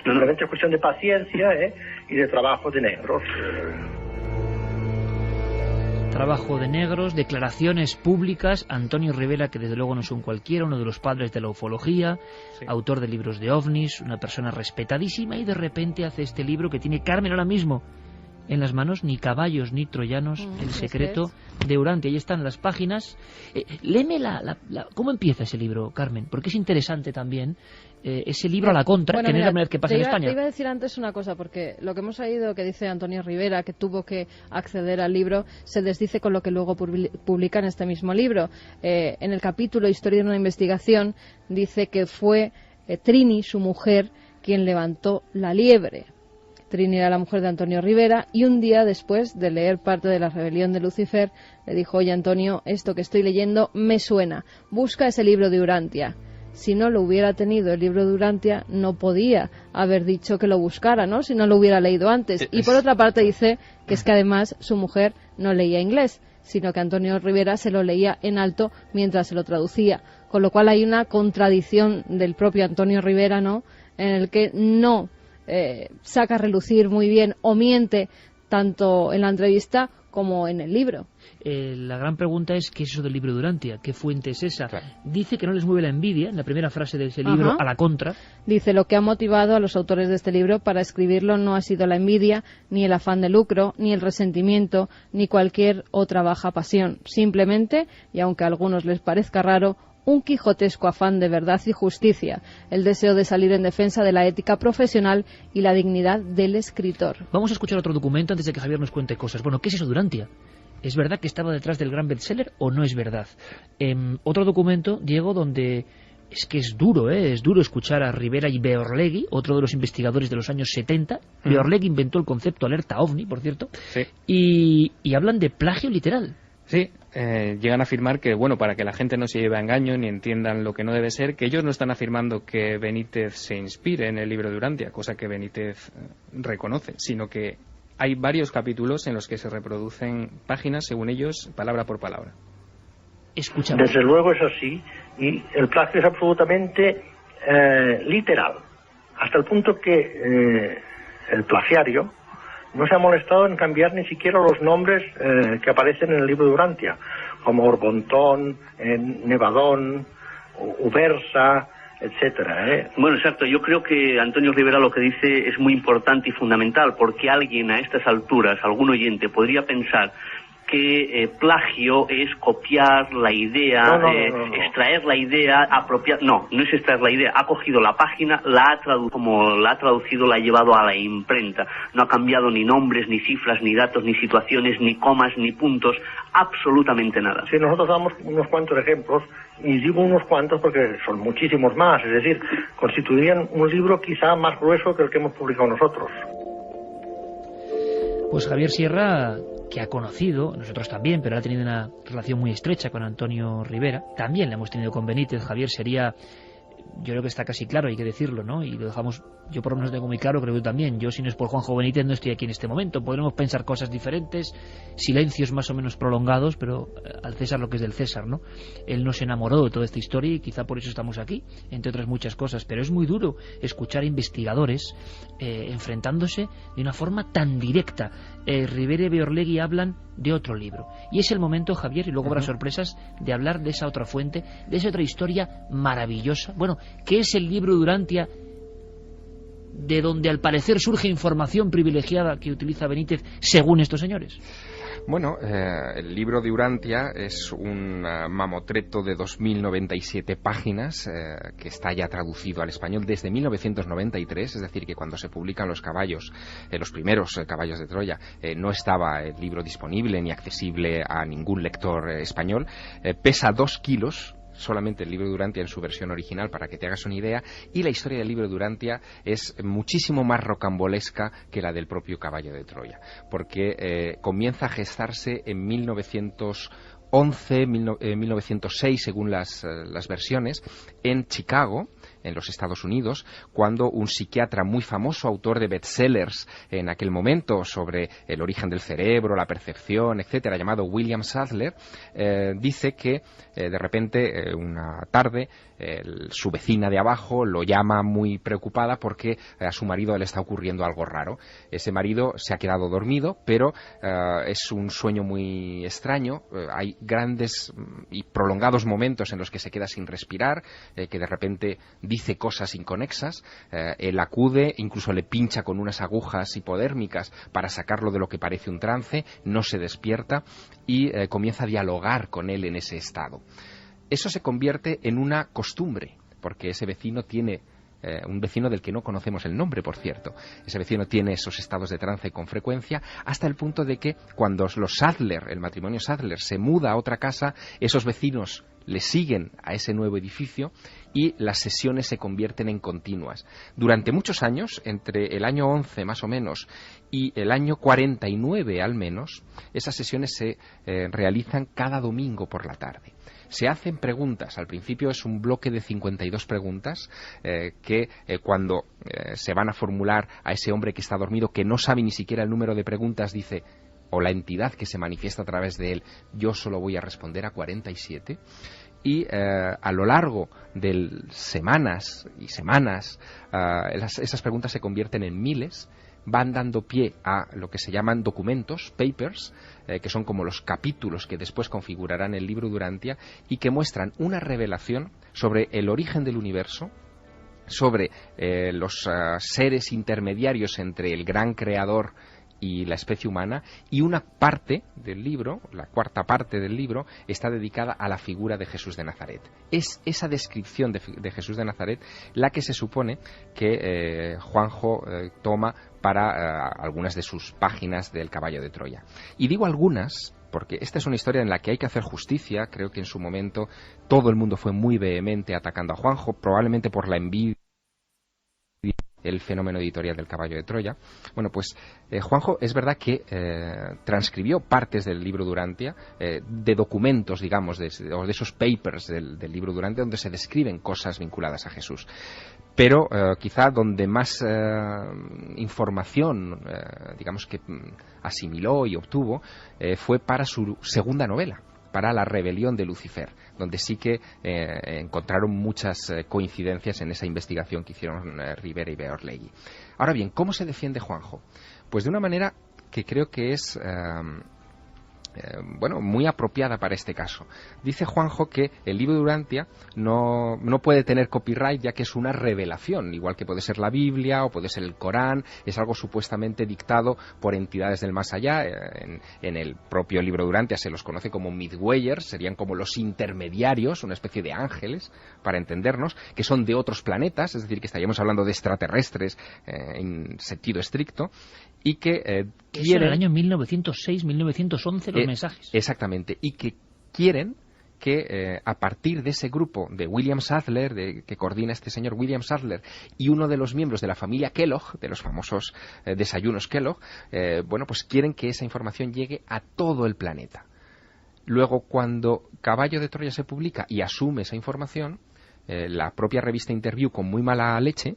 Simplemente es cuestión de paciencia y de trabajo de negros. Trabajo de negros, declaraciones públicas. Antonio Rivera, que desde luego no es un cualquiera, uno de los padres de la ufología, autor de libros de ovnis, una persona respetadísima, y de repente hace este libro que tiene Carmen ahora mismo en las manos, Ni caballos ni troyanos, el secreto de Urantia. Ahí están las páginas. Léeme ¿cómo empieza ese libro, Carmen? Porque es interesante también ese libro a la contra, bueno, que no es mira, la primera vez que pasa en España. Te iba a decir antes una cosa, porque lo que hemos oído que dice Antonio Rivera, que tuvo que acceder al libro, se desdice con lo que luego publica en este mismo libro. En el capítulo Historia de una investigación, dice que fue Trini, su mujer, quien levantó la liebre. Trini era la mujer de Antonio Rivera, y un día después de leer parte de la rebelión de Lucifer, le dijo: oye, Antonio, esto que estoy leyendo me suena, busca ese libro de Urantia. Si no lo hubiera tenido el libro de Urantia, no podía haber dicho que lo buscara, ¿no? Si no lo hubiera leído antes. Y por otra parte dice que es que además su mujer no leía inglés, sino que Antonio Rivera se lo leía en alto mientras se lo traducía. Con lo cual hay una contradicción del propio Antonio Rivera, ¿no?, en el que no saca a relucir muy bien o miente tanto en la entrevista como en el libro. La gran pregunta es: ¿qué es eso del libro de Urantia? ¿Qué fuente es esa? Claro. Dice que no les mueve la envidia, en la primera frase de ese libro, a la contra. Dice: lo que ha motivado a los autores de este libro para escribirlo no ha sido la envidia, ni el afán de lucro, ni el resentimiento, ni cualquier otra baja pasión. Simplemente, y aunque a algunos les parezca raro, un quijotesco afán de verdad y justicia, el deseo de salir en defensa de la ética profesional y la dignidad del escritor. Vamos a escuchar otro documento antes de que Javier nos cuente cosas. Bueno, ¿qué es eso de Urantia? ¿Es verdad que estaba detrás del gran bestseller o no es verdad? Otro documento, Diego, donde es que es duro escuchar a Rivera y Beorlegui, otro de los investigadores de los años 70. Beorlegui inventó el concepto alerta ovni, por cierto, sí. y hablan de plagio literal. Sí, llegan a afirmar que, bueno, para que la gente no se lleve a engaño ni entiendan lo que no debe ser, que ellos no están afirmando que Benítez se inspire en el libro de Urantia, cosa que Benítez reconoce, sino que hay varios capítulos en los que se reproducen páginas, según ellos, palabra por palabra. Escuchamos. Desde luego es así, y el plagio es absolutamente literal, hasta el punto que el plagiario no se ha molestado en cambiar ni siquiera los nombres que aparecen en el libro de Urantia, como Orbontón, Nevadón, Ubersa, etcétera. Bueno, exacto. Yo creo que Antonio Rivera lo que dice es muy importante y fundamental, porque alguien a estas alturas, algún oyente, podría pensar que plagio es copiar la idea, extraer la idea, apropiar. No es extraer la idea. Ha cogido la página, como la ha traducido, la ha llevado a la imprenta. No ha cambiado ni nombres, ni cifras, ni datos, ni situaciones, ni comas, ni puntos, absolutamente nada. Sí, nosotros damos unos cuantos ejemplos, y digo unos cuantos porque son muchísimos más, es decir, constituirían un libro quizá más grueso que el que hemos publicado nosotros. Pues Javier Sierra, que ha conocido, nosotros también, pero ha tenido una relación muy estrecha con Antonio Rivera, también la hemos tenido con Benítez. Javier sería, yo creo que está casi claro, hay que decirlo, ¿no? Y lo dejamos, yo por lo menos tengo muy claro, creo que tú también. Yo, si no es por Juanjo Benítez, no estoy aquí en este momento. Podremos pensar cosas diferentes, silencios más o menos prolongados, pero al César lo que es del César, ¿no? Él no se enamoró de toda esta historia y quizá por eso estamos aquí, entre otras muchas cosas. Pero es muy duro escuchar a investigadores enfrentándose de una forma tan directa. Rivera y Beorlegui hablan de otro libro. Y es el momento, Javier, y luego habrá sorpresas, de hablar de esa otra fuente, de esa otra historia maravillosa. Bueno, ¿qué es el libro de Urantia, de donde al parecer surge información privilegiada que utiliza Benítez, según estos señores? Bueno, el libro de Urantia es un mamotreto de 2097 páginas que está ya traducido al español desde 1993, es decir, que cuando se publican los caballos, los primeros caballos de Troya, no estaba el libro disponible ni accesible a ningún lector español. Pesa 2 kilos. Solamente el libro de Urantia en su versión original, para que te hagas una idea, y la historia del libro de Urantia es muchísimo más rocambolesca que la del propio caballo de Troya, porque comienza a gestarse en 1911, 1906, según las versiones, en Chicago, en los Estados Unidos, cuando un psiquiatra muy famoso, autor de bestsellers en aquel momento sobre el origen del cerebro, la percepción, etcétera, llamado William Sadler, dice que de repente una tarde su vecina de abajo lo llama muy preocupada porque a su marido le está ocurriendo algo raro. Ese marido se ha quedado dormido, pero es un sueño muy extraño. Hay grandes y prolongados momentos en los que se queda sin respirar, que de repente dice cosas inconexas. Él acude, incluso le pincha con unas agujas hipodérmicas para sacarlo de lo que parece un trance, no se despierta y comienza a dialogar con él en ese estado. Eso se convierte en una costumbre, porque ese vecino tiene un vecino del que no conocemos el nombre, por cierto. Ese vecino tiene esos estados de trance con frecuencia, hasta el punto de que cuando los Sadler, el matrimonio Sadler, se muda a otra casa, esos vecinos le siguen a ese nuevo edificio y las sesiones se convierten en continuas. Durante muchos años, entre el año 11 más o menos y el año 49 al menos, esas sesiones se realizan cada domingo por la tarde. Se hacen preguntas. Al principio es un bloque de 52 preguntas que cuando se van a formular a ese hombre que está dormido, que no sabe ni siquiera el número de preguntas, dice, o la entidad que se manifiesta a través de él, yo solo voy a responder a 47. Y a lo largo de semanas y semanas, esas preguntas se convierten en miles, van dando pie a lo que se llaman documentos, papers, que son como los capítulos que después configurarán el libro de Urantia y que muestran una revelación sobre el origen del universo, sobre los seres intermediarios entre el gran creador y la especie humana, y una parte del libro, la cuarta parte del libro, está dedicada a la figura de Jesús de Nazaret. Es esa descripción de Jesús de Nazaret la que se supone que Juanjo toma para algunas de sus páginas del Caballo de Troya. Y digo algunas porque esta es una historia en la que hay que hacer justicia. Creo que en su momento todo el mundo fue muy vehemente atacando a Juanjo, probablemente por la envidia, el fenómeno editorial del Caballo de Troya. Bueno, pues Juanjo es verdad que transcribió partes del libro Durantia, de documentos, digamos, de esos papers del libro Durantia, donde se describen cosas vinculadas a Jesús. Pero quizá donde más información, digamos que asimiló y obtuvo, fue para su segunda novela, para La rebelión de Lucifer, donde sí que encontraron muchas coincidencias en esa investigación que hicieron Rivera y Beorlegui. Ahora bien, ¿cómo se defiende Juanjo? Pues de una manera que creo que es muy apropiada para este caso. Dice Juanjo que el libro Durantia no puede tener copyright, ya que es una revelación, igual que puede ser la Biblia o puede ser el Corán, es algo supuestamente dictado por entidades del más allá. En el propio libro Durantia se los conoce como midwayers, serían como los intermediarios, una especie de ángeles, para entendernos, que son de otros planetas, es decir, que estaríamos hablando de extraterrestres en sentido estricto, y que quieren... en el año 1906-1911 los mensajes. Exactamente, y que quieren que a partir de ese grupo de William Sadler, que coordina este señor William Sadler, y uno de los miembros de la familia Kellogg, de los famosos desayunos Kellogg, pues quieren que esa información llegue a todo el planeta. Luego, cuando Caballo de Troya se publica y asume esa información, la propia revista Interview, con muy mala leche,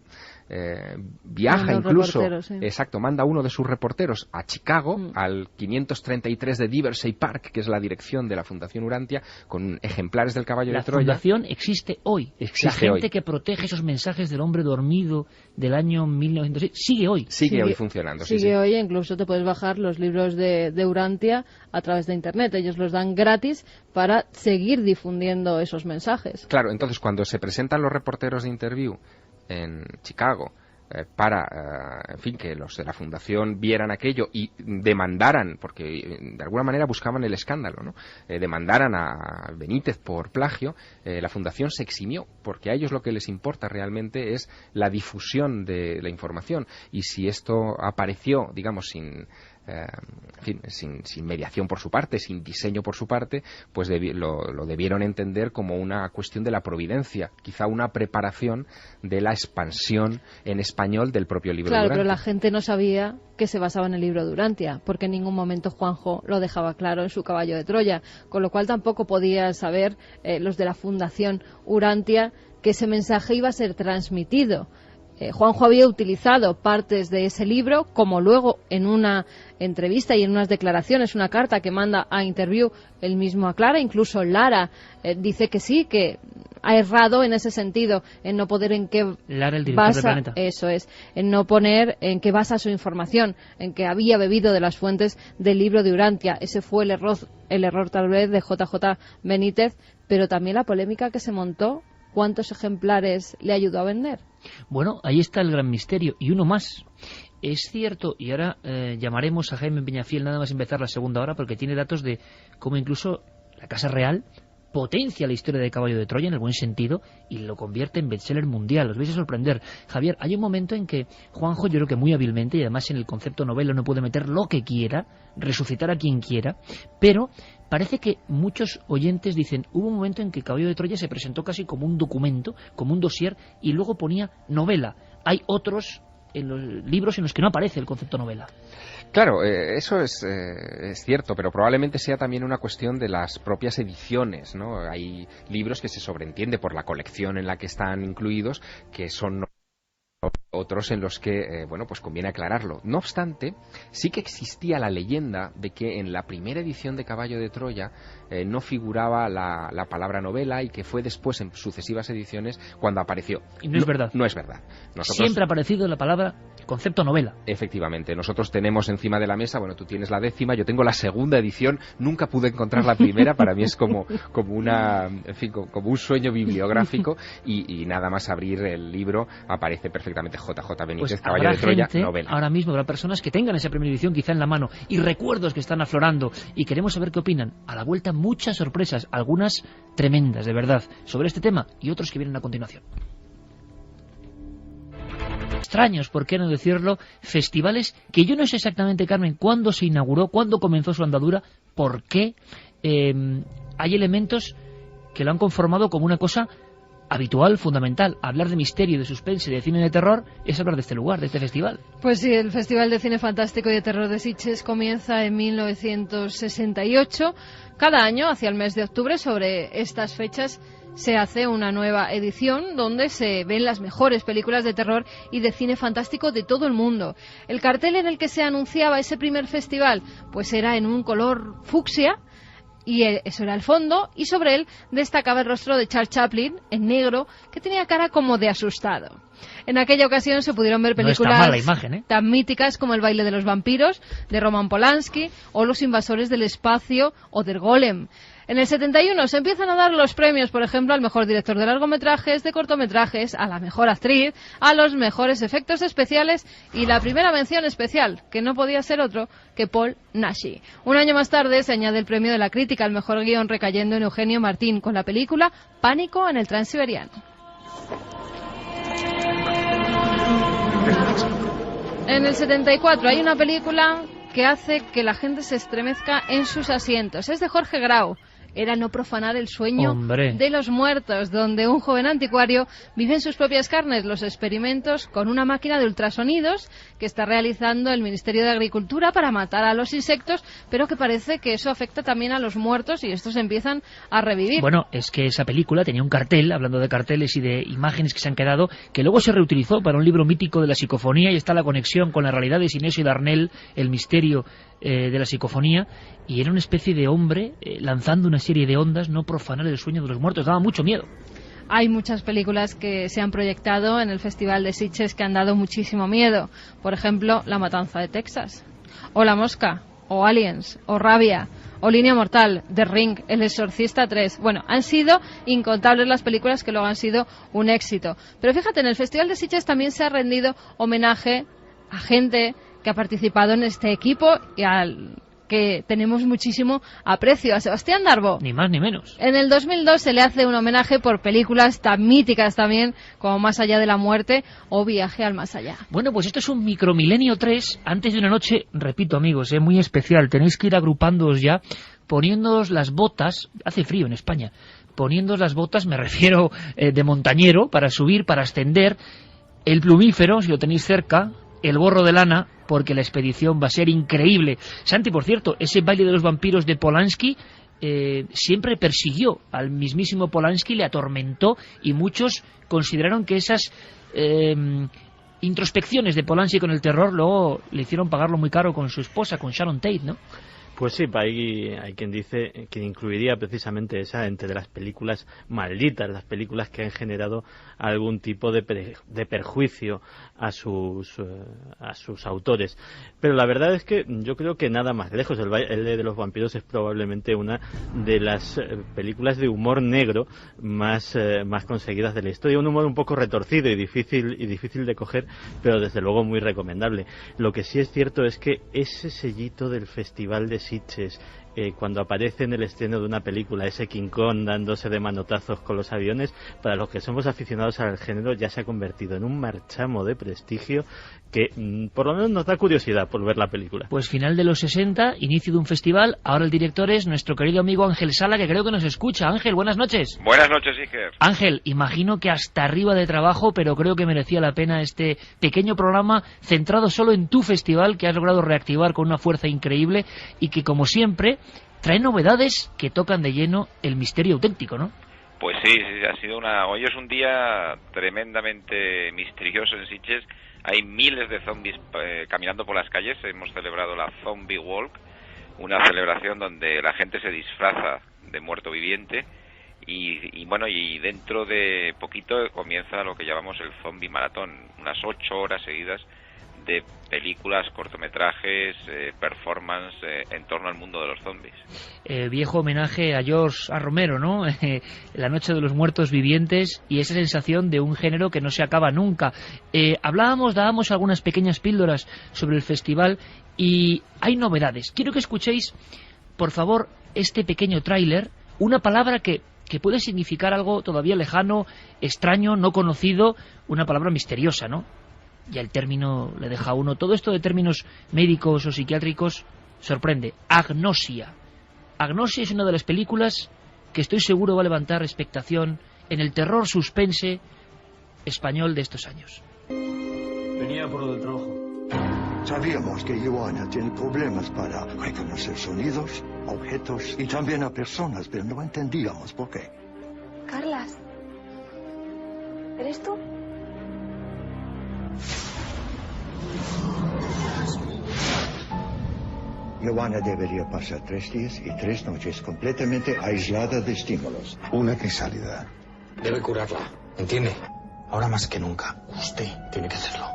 viaja incluso, exacto, manda uno de sus reporteros a Chicago, al 533 de Diversey Park, que es la dirección de la Fundación Urantia, con ejemplares del Caballo de Troya. La fundación existe hoy. La gente que protege esos mensajes del hombre dormido del año 1906 sigue hoy. Sigue hoy funcionando. Sigue hoy, incluso te puedes bajar los libros de Urantia a través de Internet. Ellos los dan gratis para seguir difundiendo esos mensajes. Claro, entonces cuando se presentan los reporteros de Interview en Chicago para, en fin, que los de la fundación vieran aquello y demandaran, porque de alguna manera buscaban el escándalo, ¿no? Demandaran a Benítez por plagio, la fundación se eximió, porque a ellos lo que les importa realmente es la difusión de la información, y si esto apareció, digamos, sin mediación por su parte, sin diseño por su parte, pues lo debieron entender como una cuestión de la providencia, quizá una preparación de la expansión en español del propio libro Durantia. Claro, pero la gente no sabía que se basaba en el libro Durantia, porque en ningún momento Juanjo lo dejaba claro en su Caballo de Troya, con lo cual tampoco podían saber los de la Fundación Urantia que ese mensaje iba a ser transmitido. Juanjo había utilizado partes de ese libro, como luego en una entrevista y en unas declaraciones, una carta que manda a Interview, él mismo aclara, incluso Lara dice que sí, que ha errado en ese sentido, en no poder en qué Lara, el director del Planeta. Eso es, en no poner en qué basa su información, en que había bebido de las fuentes del libro de Urantia. Ese fue el error tal vez de JJ Benítez, pero también la polémica que se montó. ¿Cuántos ejemplares le ayudó a vender? Bueno, ahí está el gran misterio. Y uno más. Es cierto, y ahora llamaremos a Jaime Peñafiel nada más empezar la segunda hora, porque tiene datos de cómo incluso la Casa Real potencia la historia de Caballo de Troya en el buen sentido y lo convierte en bestseller mundial. Os vais a sorprender. Javier, hay un momento en que Juanjo, yo creo que muy hábilmente, y además en el concepto novela no puede meter lo que quiera, resucitar a quien quiera, pero parece que muchos oyentes dicen, hubo un momento en que Caballo de Troya se presentó casi como un documento, como un dossier, y luego ponía novela. Hay otros en los libros en los que no aparece el concepto novela. Claro, eso es cierto, pero probablemente sea también una cuestión de las propias ediciones, ¿no? Hay libros que se sobreentiende por la colección en la que están incluidos que son otros en los que, pues conviene aclararlo. No obstante, sí que existía la leyenda de que en la primera edición de Caballo de Troya no figuraba la palabra novela y que fue después en sucesivas ediciones cuando apareció. Y no es verdad. No es verdad. Siempre ha aparecido la palabra concepto novela. Efectivamente, nosotros tenemos encima de la mesa, bueno, tú tienes la 10ª, yo tengo la 2ª edición, nunca pude encontrar la primera, para mí es como una, en fin, como un sueño bibliográfico, y nada más abrir el libro aparece perfectamente JJ Benítez, Pues Caballo de Troya, novela. Ahora mismo habrá personas que tengan esa primera edición quizá en la mano y recuerdos que están aflorando, y queremos saber qué opinan. A la vuelta muchas sorpresas, algunas tremendas, de verdad, sobre este tema y otros que vienen a continuación. Extraños, por qué no decirlo, festivales que yo no sé exactamente, Carmen, cuándo se inauguró, cuándo comenzó su andadura, por qué hay elementos que lo han conformado como una cosa habitual, fundamental. Hablar de misterio, de suspense, de cine de terror es hablar de este lugar, de este festival. Pues sí, el Festival de Cine Fantástico y de Terror de Sitges comienza en 1968. Cada año, hacia el mes de octubre, sobre estas fechas, se hace una nueva edición donde se ven las mejores películas de terror y de cine fantástico de todo el mundo. El cartel en el que se anunciaba ese primer festival pues era en un color fucsia, y eso era el fondo, y sobre él destacaba el rostro de Charles Chaplin, en negro, que tenía cara como de asustado. En aquella ocasión se pudieron ver películas no está mal la imagen, tan míticas como El baile de los vampiros, de Roman Polanski, o Los invasores del espacio, o Der Golem. En el 71 se empiezan a dar los premios, por ejemplo, al mejor director de largometrajes, de cortometrajes, a la mejor actriz, a los mejores efectos especiales y la primera mención especial, que no podía ser otro que Paul Naschy. Un año más tarde se añade el premio de la crítica al mejor guión, recayendo en Eugenio Martín con la película Pánico en el Transiberiano. En el 74 hay una película que hace que la gente se estremezca en sus asientos. Es de Jorge Grau. Era no profanar el sueño de los muertos, donde un joven anticuario vive en sus propias carnes los experimentos con una máquina de ultrasonidos que está realizando el Ministerio de Agricultura para matar a los insectos, pero que parece que eso afecta también a los muertos y estos empiezan a revivir. Bueno, es que esa película tenía un cartel, hablando de carteles y de imágenes que se han quedado, que luego se reutilizó para un libro mítico de la psicofonía, y está la conexión con la realidad de Sinesio y Darnell, el misterio de la psicofonía, y era una especie de hombre lanzando una serie de ondas, no profanar el sueño de los muertos. Daba mucho miedo. Hay muchas películas que se han proyectado en el Festival de Sitges que han dado muchísimo miedo. Por ejemplo, La matanza de Texas, o La mosca, o Aliens, o Rabia, o Línea mortal, The Ring, El exorcista 3. Bueno, han sido incontables las películas que luego han sido un éxito. Pero fíjate, en el Festival de Sitges también se ha rendido homenaje a gente que ha participado en este equipo y al que tenemos muchísimo aprecio, a Sebastián Darbo. Ni más ni menos. En el 2002 se le hace un homenaje por películas tan míticas también como Más allá de la muerte o Viaje al más allá. Bueno, pues esto es un Micromilenio 3 antes de una noche, repito amigos, muy especial. Tenéis que ir agrupándoos ya, poniéndoos las botas. Hace frío en España. Poniéndoos las botas, me refiero de montañero, para subir, para ascender, el plumífero, si lo tenéis cerca, el gorro de lana, porque la expedición va a ser increíble. Santi, por cierto, ese baile de los vampiros de Polanski siempre persiguió al mismísimo Polanski, le atormentó, y muchos consideraron que esas introspecciones de Polanski con el terror luego le hicieron pagarlo muy caro con su esposa, con Sharon Tate, ¿no? Pues sí, hay quien dice que incluiría precisamente esa entre las películas malditas, las películas que han generado algún tipo de perjuicio a sus autores. Pero la verdad es que yo creo que nada más lejos. El baile de los vampiros es probablemente una de las películas de humor negro más conseguidas de la historia. Un humor un poco retorcido y difícil de coger, pero desde luego muy recomendable. Lo que sí es cierto es que ese sellito del Festival de Sitges, cuando aparece en el estreno de una película ese King Kong dándose de manotazos con los aviones, para los que somos aficionados al género ya se ha convertido en un marchamo de prestigio que por lo menos nos da curiosidad por ver la película. Pues final de los 60, inicio de un festival. Ahora el director es nuestro querido amigo Ángel Sala, que creo que nos escucha. Ángel, buenas noches. Buenas noches, Iker. Ángel, imagino que hasta arriba de trabajo, pero creo que merecía la pena este pequeño programa centrado solo en tu festival, que has logrado reactivar con una fuerza increíble y que, como siempre, trae novedades que tocan de lleno el misterio auténtico, ¿no? Pues sí, ha sido hoy es un día tremendamente misterioso en Sitges. Hay miles de zombies caminando por las calles. Hemos celebrado la Zombie Walk, una celebración donde la gente se disfraza de muerto viviente y dentro de poquito comienza lo que llamamos el Zombie Maratón, unas 8 horas seguidas de películas, cortometrajes, performance en torno al mundo de los zombies. Viejo homenaje a George A. Romero, ¿no? La noche de los muertos vivientes, y esa sensación de un género que no se acaba nunca. Dábamos algunas pequeñas píldoras sobre el festival y hay novedades. Quiero que escuchéis, por favor, este pequeño tráiler, una palabra que puede significar algo todavía lejano, extraño, no conocido, una palabra misteriosa, ¿no? Y el término le deja a uno. Todo esto de términos médicos o psiquiátricos sorprende. Agnosia. Agnosia es una de las películas que estoy seguro va a levantar expectación en el terror suspense español de estos años. Venía por lo del trabajo. Sabíamos que Joana tiene problemas para reconocer sonidos, objetos y también a personas, pero no entendíamos por qué. Carlas, ¿eres tú? Joana debería pasar 3 días y 3 noches completamente aislada de estímulos. Una crisálida. Debe curarla, ¿entiende? Ahora más que nunca, usted tiene que hacerlo.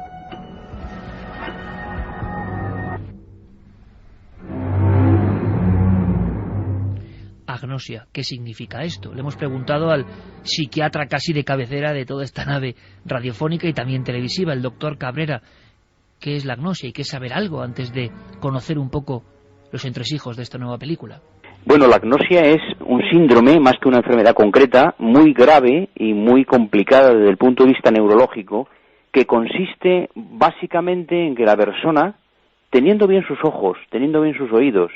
Agnosia, ¿qué significa esto? Le hemos preguntado al psiquiatra casi de cabecera de toda esta nave radiofónica y también televisiva, el doctor Cabrera. ¿Qué es la agnosia? Hay que saber algo antes de conocer un poco los entresijos de esta nueva película. Bueno, la agnosia es un síndrome, más que una enfermedad concreta, muy grave y muy complicada desde el punto de vista neurológico, que consiste básicamente en que la persona, teniendo bien sus ojos, teniendo bien sus oídos,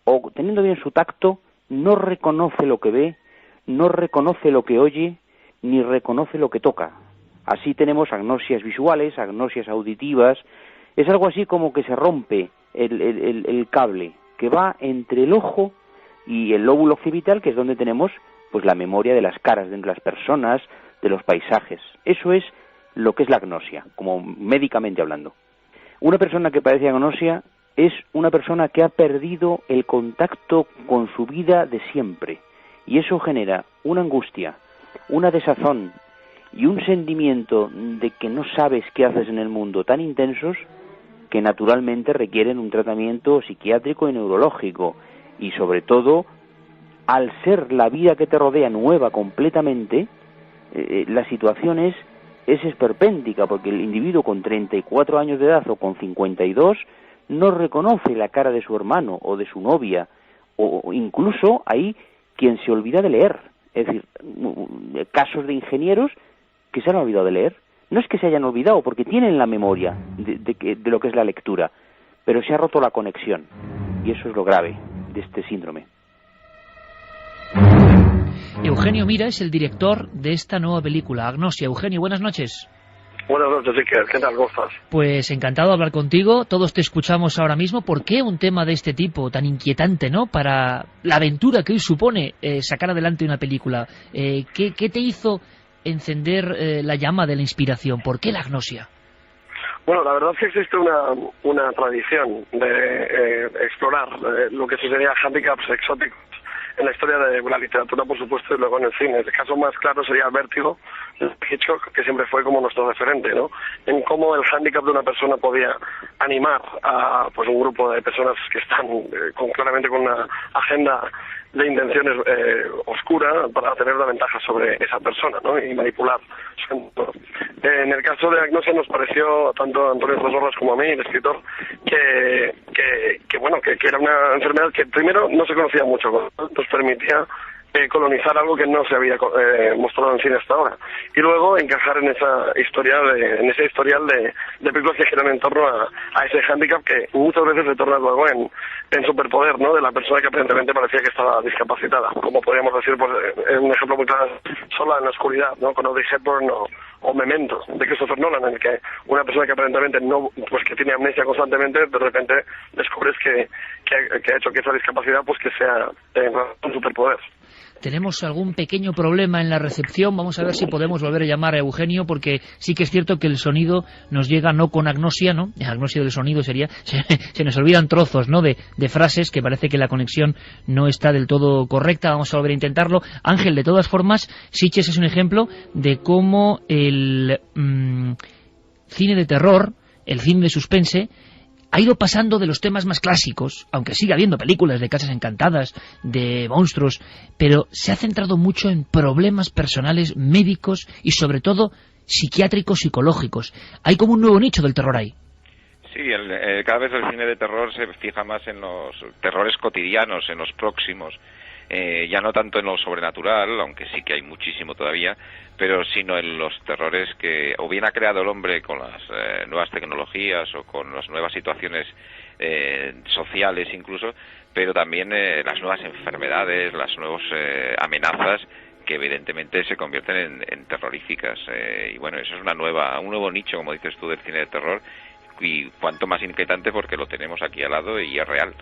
o teniendo bien su tacto, no reconoce lo que ve, no reconoce lo que oye, ni reconoce lo que toca. Así tenemos agnosias visuales, agnosias auditivas. Es algo así como que se rompe el cable que va entre el ojo y el lóbulo occipital, que es donde tenemos pues la memoria de las caras de las personas, de los paisajes. Eso es lo que es la agnosia, como médicamente hablando. Una persona que padece agnosia es una persona que ha perdido el contacto con su vida de siempre, y eso genera una angustia, una desazón y un sentimiento de que no sabes qué haces en el mundo tan intensos que naturalmente requieren un tratamiento psiquiátrico y neurológico. Y sobre todo, al ser la vida que te rodea nueva completamente, la situación es esperpéntica, porque el individuo con 34 años de edad o con 52 no reconoce la cara de su hermano o de su novia, o incluso hay quien se olvida de leer. Es decir, casos de ingenieros que se han olvidado de leer. No es que se hayan olvidado, porque tienen la memoria de lo que es la lectura, pero se ha roto la conexión, y eso es lo grave de este síndrome. Eugenio Mira es el director de esta nueva película, Agnosia. Eugenio, buenas noches. Buenas noches, Iker. ¿Qué tal? ¿Cómo estás? Pues encantado de hablar contigo. Todos te escuchamos ahora mismo. ¿Por qué un tema de este tipo, tan inquietante, ¿no?, para la aventura que hoy supone sacar adelante una película? ¿Qué te hizo encender la llama de la inspiración? ¿Por qué la agnosia? Bueno, la verdad es que existe una tradición de explorar lo que serían handicaps exóticos en la historia de la literatura, por supuesto, y luego en el cine. El caso más claro sería Vértigo, Hitchcock, que siempre fue como nuestro referente, ¿no?, en cómo el hándicap de una persona podía animar a pues un grupo de personas que están claramente con una agenda de intenciones oscura para tener una ventaja sobre esa persona, ¿no?, y manipular su entorno. En el caso de Agnosia nos pareció, tanto a Antonio Rosorras como a mí, el escritor, que era una enfermedad que primero no se conocía mucho, nos permitía colonizar algo que no se había mostrado en cine hasta ahora, y luego encajar en esa historial de películas que giran en torno a ese hándicap que muchas veces se torna luego en superpoder, ¿no?, de la persona que aparentemente parecía que estaba discapacitada, como podríamos decir, pues, un ejemplo muy claro, Sola en la oscuridad, ¿no?, con Audrey Hepburn, o Memento, de Christopher Nolan, en el que una persona que aparentemente que tiene amnesia constantemente, de repente descubres que ha hecho que esa discapacidad pues que sea un superpoder. Tenemos algún pequeño problema en la recepción. Vamos a ver si podemos volver a llamar a Eugenio, porque sí que es cierto que el sonido nos llega no con agnosia, ¿no? Agnosia del sonido sería... Se nos olvidan trozos, ¿no?, de frases, que parece que la conexión no está del todo correcta. Vamos a volver a intentarlo. Ángel, de todas formas, Sitges es un ejemplo de cómo el cine de terror el cine de suspense ha ido pasando de los temas más clásicos, aunque sigue habiendo películas de casas encantadas, de monstruos, pero se ha centrado mucho en problemas personales, médicos y sobre todo psiquiátricos, psicológicos. Hay como un nuevo nicho del terror ahí. Sí, cada vez el cine de terror se fija más en los terrores cotidianos, en los próximos, ya no tanto en lo sobrenatural, aunque sí que hay muchísimo todavía, pero sino en los terrores que o bien ha creado el hombre con las nuevas tecnologías o con las nuevas situaciones sociales incluso, pero también las nuevas enfermedades, las nuevas amenazas que evidentemente se convierten en terroríficas. Y bueno, eso es un nuevo nicho, como dices tú, del cine de terror, y cuanto más inquietante porque lo tenemos aquí al lado y es real.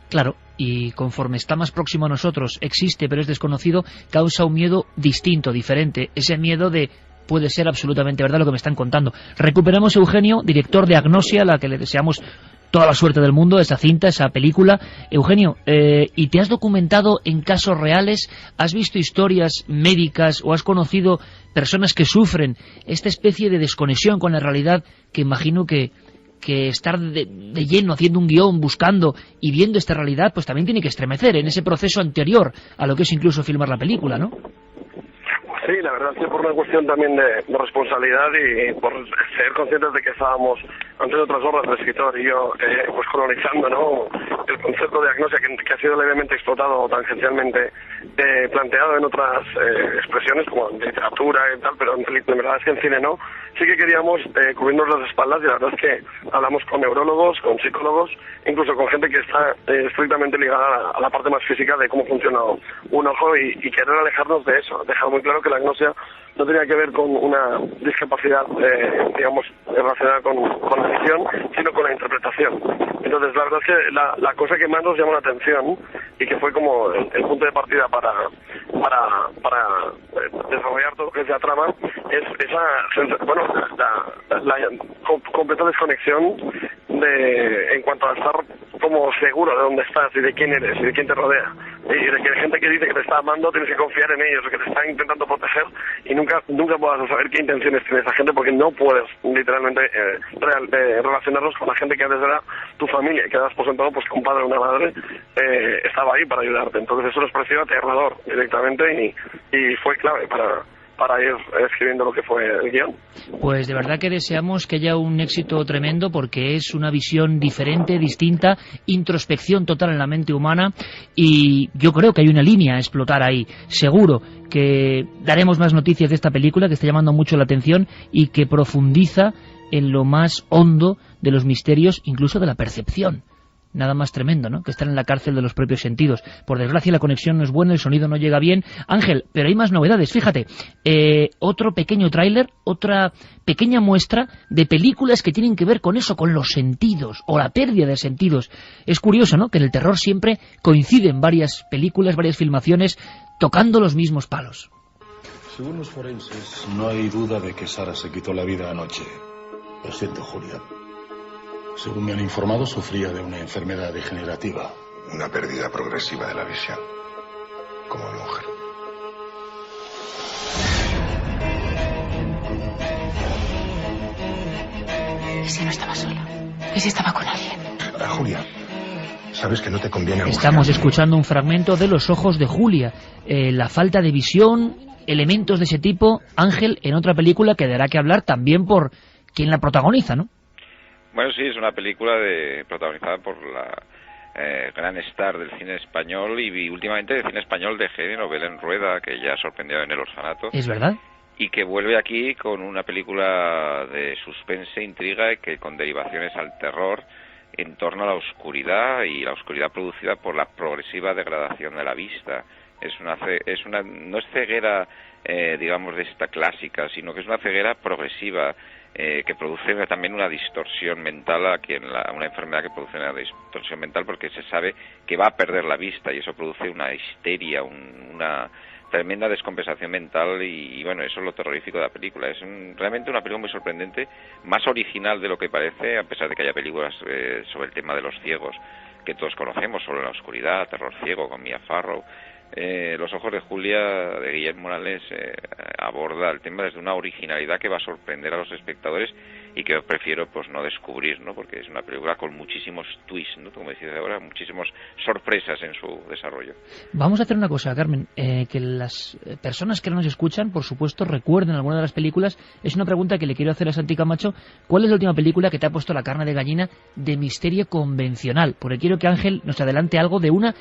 Claro, y conforme está más próximo a nosotros, existe pero es desconocido, causa un miedo distinto, diferente, ese miedo de puede ser absolutamente verdad lo que me están contando. Recuperamos a Eugenio, director de Agnosia, a la que le deseamos toda la suerte del mundo, esa cinta, esa película. Eugenio, ¿y te has documentado en casos reales? ¿Has visto historias médicas o has conocido personas que sufren esta especie de desconexión con la realidad que imagino que estar de lleno haciendo un guión, buscando y viendo esta realidad, pues también tiene que estremecer en ese proceso anterior a lo que es incluso filmar la película, ¿no? Sí, la verdad es que por una cuestión también de responsabilidad y por ser conscientes de que estábamos ante otras obras del escritor y yo pues colonizando, ¿no?, el concepto de Agnosia que ha sido levemente explotado o tangencialmente planteado en otras expresiones como en literatura y tal, pero en verdad es que en cine no. Sí que queríamos cubrirnos las espaldas y la verdad es que hablamos con neurólogos, con psicólogos, incluso con gente que está estrictamente ligada a la parte más física de cómo funciona un ojo y querer alejarnos de eso, dejar muy claro que la agnosia no tenía que ver con una discapacidad, digamos, relacionada con la visión, sino con la interpretación. Entonces, la verdad es que la cosa que más nos llamó la atención y que fue como el punto de partida para desarrollar todo lo que es la trama es esa, bueno, la completa desconexión en cuanto a estar como seguro de dónde estás y de quién eres y de quién te rodea y de que hay gente que dice que te está amando, tienes que confiar en ellos, que te están intentando proteger y nunca puedas saber qué intenciones tiene esa gente porque no puedes literalmente relacionarlos con la gente que antes era tu familia y que das por sentado pues que un padre o una madre estaba ahí para ayudarte. Entonces eso nos pareció aterrador directamente y fue clave para ir escribiendo lo que fue el guión. Pues de verdad que deseamos que haya un éxito tremendo porque es una visión diferente, distinta, introspección total en la mente humana y yo creo que hay una línea a explotar ahí. Seguro que daremos más noticias de esta película que está llamando mucho la atención y que profundiza en lo más hondo de los misterios, incluso de la percepción. Nada más tremendo, ¿no?, que estar en la cárcel de los propios sentidos. Por desgracia la conexión no es buena, el sonido no llega bien. Ángel, pero hay más novedades, fíjate. Otro pequeño tráiler, otra pequeña muestra de películas que tienen que ver con eso, con los sentidos, o la pérdida de sentidos. Es curioso, ¿no?, que en el terror siempre coinciden varias películas, varias filmaciones, tocando los mismos palos. Según los forenses, no hay duda de que Sara se quitó la vida anoche. Lo siento, Julia. Según me han informado, sufría de una enfermedad degenerativa. Una pérdida progresiva de la visión, como mujer. ¿Y si no estaba sola? ¿Y si estaba con alguien? Julia, sabes que no te conviene angustiarte. Estamos escuchando un fragmento de Los ojos de Julia. La falta de visión, elementos de ese tipo, Ángel, en otra película que dará que hablar también por quien la protagoniza, ¿no? Bueno, sí, es una película protagonizada por la gran star del cine español y últimamente del cine español de género, Belén Rueda, que ya sorprendió en El orfanato. ¿Es verdad? Y que vuelve aquí con una película de suspense, intriga, que con derivaciones al terror en torno a la oscuridad y la oscuridad producida por la progresiva degradación de la vista. No es ceguera, digamos, de esta clásica, sino que es una ceguera progresiva. Que produce también una distorsión mental una enfermedad que produce una distorsión mental porque se sabe que va a perder la vista y eso produce una histeria, una tremenda descompensación mental y bueno, eso es lo terrorífico de la película. Es realmente una película muy sorprendente, más original de lo que parece, a pesar de que haya películas sobre el tema de los ciegos que todos conocemos, Solo en la oscuridad, Terror ciego con Mia Farrow. Los ojos de Julia, de Guillermo Morales, aborda el tema desde una originalidad que va a sorprender a los espectadores y que yo prefiero pues no descubrir, ¿no? Porque es una película con muchísimos twists, ¿no? Como decís ahora, muchísimas sorpresas en su desarrollo. Vamos a hacer una cosa, Carmen, que las personas que nos escuchan, por supuesto, recuerden alguna de las películas. Es una pregunta que le quiero hacer a Santi Camacho. ¿Cuál es la última película que te ha puesto la carne de gallina de misterio convencional? Porque quiero que Ángel nos adelante algo de una...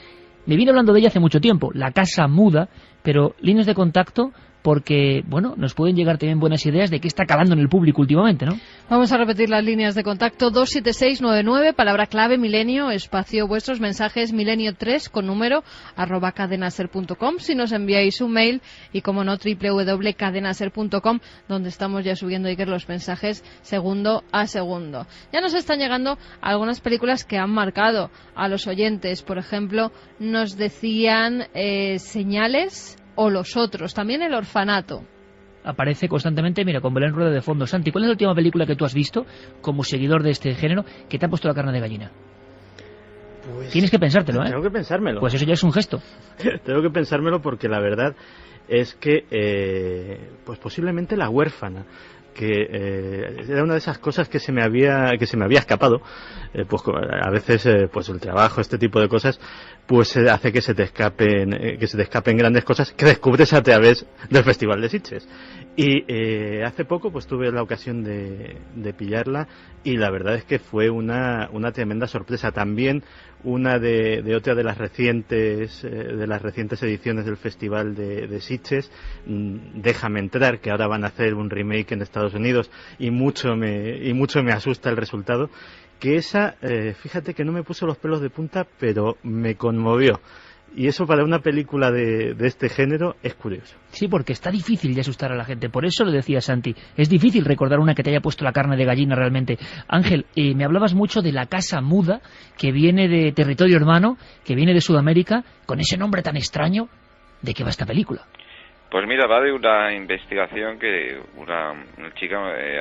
Me vine hablando de ella hace mucho tiempo, La casa muda, pero líneas de contacto, porque, bueno, nos pueden llegar también buenas ideas de qué está calando en el público últimamente, ¿no? Vamos a repetir las líneas de contacto: 27699, palabra clave milenio, espacio vuestros mensajes milenio3 con número @cadenaser.com. Si nos enviáis un mail, y como no, www.cadenaser.com, donde estamos ya subiendo, Iker, los mensajes segundo a segundo. Ya nos están llegando algunas películas que han marcado a los oyentes. Por ejemplo, nos decían Señales o Los otros, también El orfanato. Aparece constantemente, mira, con Belén Rueda de fondo. Santi, ¿cuál es la última película que tú has visto como seguidor de este género que te ha puesto la carne de gallina? Pues, tienes que pensártelo, ¿eh? Tengo que pensármelo. Pues eso ya es un gesto. Tengo que pensármelo porque la verdad es que pues posiblemente La huérfana, que era una de esas cosas que se me había escapado, pues a veces pues el trabajo, este tipo de cosas, pues hace que se te escapen grandes cosas que descubres a través del Festival de Sitges. Y hace poco pues tuve la ocasión de pillarla, y la verdad es que fue una tremenda sorpresa. También una de otra de las recientes ediciones del Festival de Sitges, Déjame entrar, que ahora van a hacer un remake en Estados Unidos, y mucho me asusta el resultado. Que esa, fíjate que no me puso los pelos de punta, pero me conmovió. Y eso para una película de este género es curioso. Sí, porque está difícil de asustar a la gente. Por eso lo decía Santi. Es difícil recordar una que te haya puesto la carne de gallina realmente. Ángel, me hablabas mucho de La casa muda, que viene de territorio hermano, que viene de Sudamérica, con ese nombre tan extraño. ¿De qué va esta película? Pues mira, va de una investigación que una chica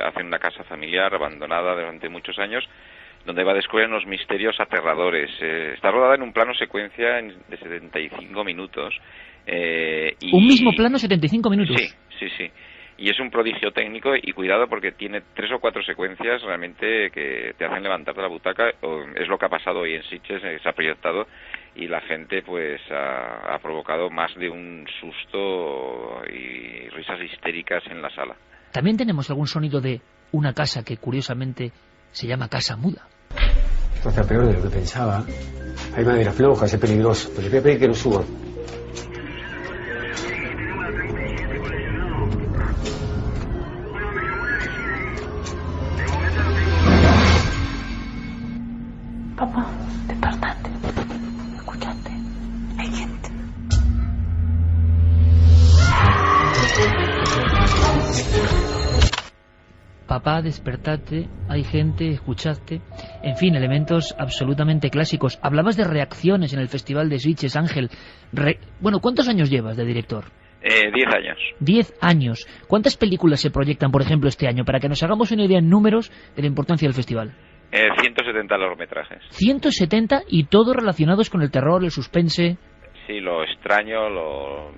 hace en una casa familiar abandonada durante muchos años, donde va a descubrir unos misterios aterradores. Está rodada en un plano secuencia de 75 minutos. ¿Un mismo plano, 75 minutos? Sí. Y es un prodigio técnico, y cuidado porque tiene 3 o 4 secuencias realmente que te hacen levantarte la butaca. Es lo que ha pasado hoy en Sitges, se ha proyectado, y la gente pues ha provocado más de un susto y risas histéricas en la sala. También tenemos algún sonido de una casa que curiosamente se llama Casa Muda. Esto está peor de lo que pensaba. Hay madera floja, es peligroso, pero le voy a pedir que lo suban. Papá, despertate. Escuchate. Hay gente. Papá, despertate, hay gente, escuchaste. En fin, elementos absolutamente clásicos. Hablabas de reacciones en el Festival de Sitges, Ángel. Bueno, ¿cuántos años llevas de director? 10 años. 10 años. ¿Cuántas películas se proyectan, por ejemplo, este año? Para que nos hagamos una idea en números de la importancia del festival. 170 largometrajes. 170, y todos relacionados con el terror, el suspense. Sí, lo extraño,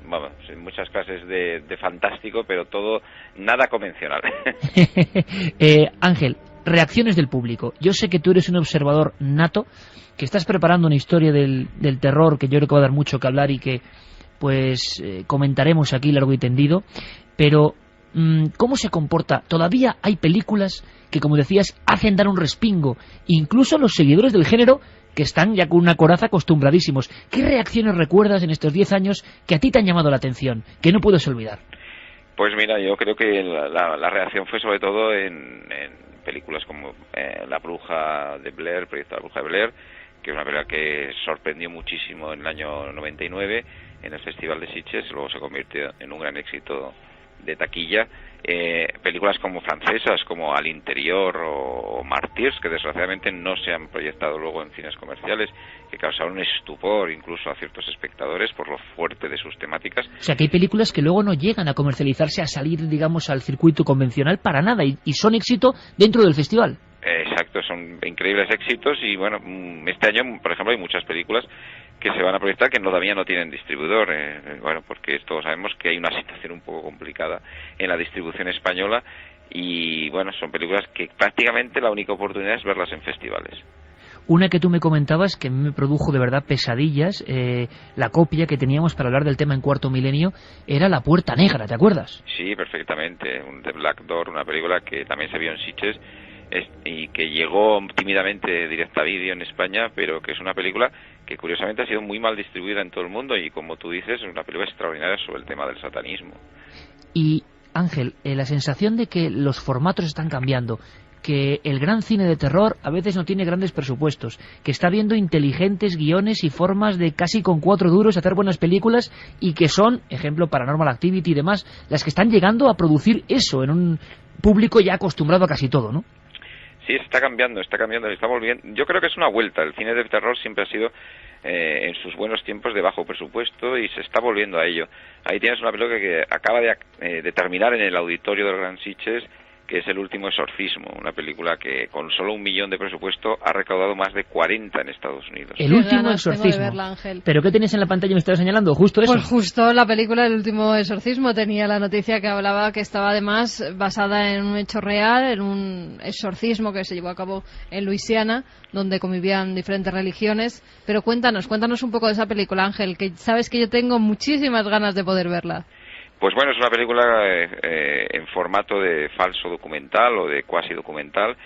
vamos, muchas clases de fantástico, pero todo nada convencional. Ángel, reacciones del público. Yo sé que tú eres un observador nato, que estás preparando una historia del terror que yo creo que va a dar mucho que hablar y que pues comentaremos aquí largo y tendido, pero ¿cómo se comporta? Todavía hay películas que, como decías, hacen dar un respingo, incluso los seguidores del género, que están ya con una coraza acostumbradísimos. ¿Qué reacciones recuerdas en estos 10 años que a ti te han llamado la atención, que no puedes olvidar? Pues mira, yo creo que la reacción fue sobre todo en películas como La bruja de Blair, el proyecto La bruja de Blair, que es una película que sorprendió muchísimo en el año 99 en el Festival de Sitges, luego se convirtió en un gran éxito de taquilla. Películas como francesas como Al interior o Martyrs, que desgraciadamente no se han proyectado luego en cines comerciales, que causaron estupor incluso a ciertos espectadores por lo fuerte de sus temáticas. O sea, que hay películas que luego no llegan a comercializarse, a salir, digamos, al circuito convencional para nada, y son éxito dentro del festival. Exacto, son increíbles éxitos, y bueno, este año, por ejemplo, hay muchas películas que se van a proyectar que todavía no tienen distribuidor, bueno, porque todos sabemos que hay una situación un poco complicada en la distribución española, y bueno, son películas que prácticamente la única oportunidad es verlas en festivales. Una que tú me comentabas que me produjo de verdad pesadillas, la copia que teníamos para hablar del tema en Cuarto Milenio, era La Puerta Negra, ¿te acuerdas? Sí, perfectamente, The Black Door, una película que también se vio en Sitges y que llegó tímidamente directa a vídeo en España, pero que es una película que curiosamente ha sido muy mal distribuida en todo el mundo y, como tú dices, es una película extraordinaria sobre el tema del satanismo. Y, Ángel, la sensación de que los formatos están cambiando, que el gran cine de terror a veces no tiene grandes presupuestos, que está viendo inteligentes guiones y formas de casi con 4 duros hacer buenas películas y que son, ejemplo, Paranormal Activity y demás, las que están llegando a producir eso en un público ya acostumbrado a casi todo, ¿no? Sí, está cambiando, estamos bien. Yo creo que es una vuelta. El cine de terror siempre ha sido en sus buenos tiempos de bajo presupuesto y se está volviendo a ello. Ahí tienes una película que acaba de terminar en el auditorio del Gran Sitges, que es El último exorcismo, una película que con solo 1 millón de presupuesto ha recaudado más de 40 en Estados Unidos. El último exorcismo. Verla, ¿Pero qué tenías en la pantalla? Me estaba señalando, justo eso. Pues justo la película El último exorcismo tenía la noticia que hablaba que estaba además basada en un hecho real, en un exorcismo que se llevó a cabo en Luisiana, donde convivían diferentes religiones. Pero cuéntanos un poco de esa película, Ángel, que sabes que yo tengo muchísimas ganas de poder verla. Pues bueno, es una película en formato de falso documental o de cuasi documental,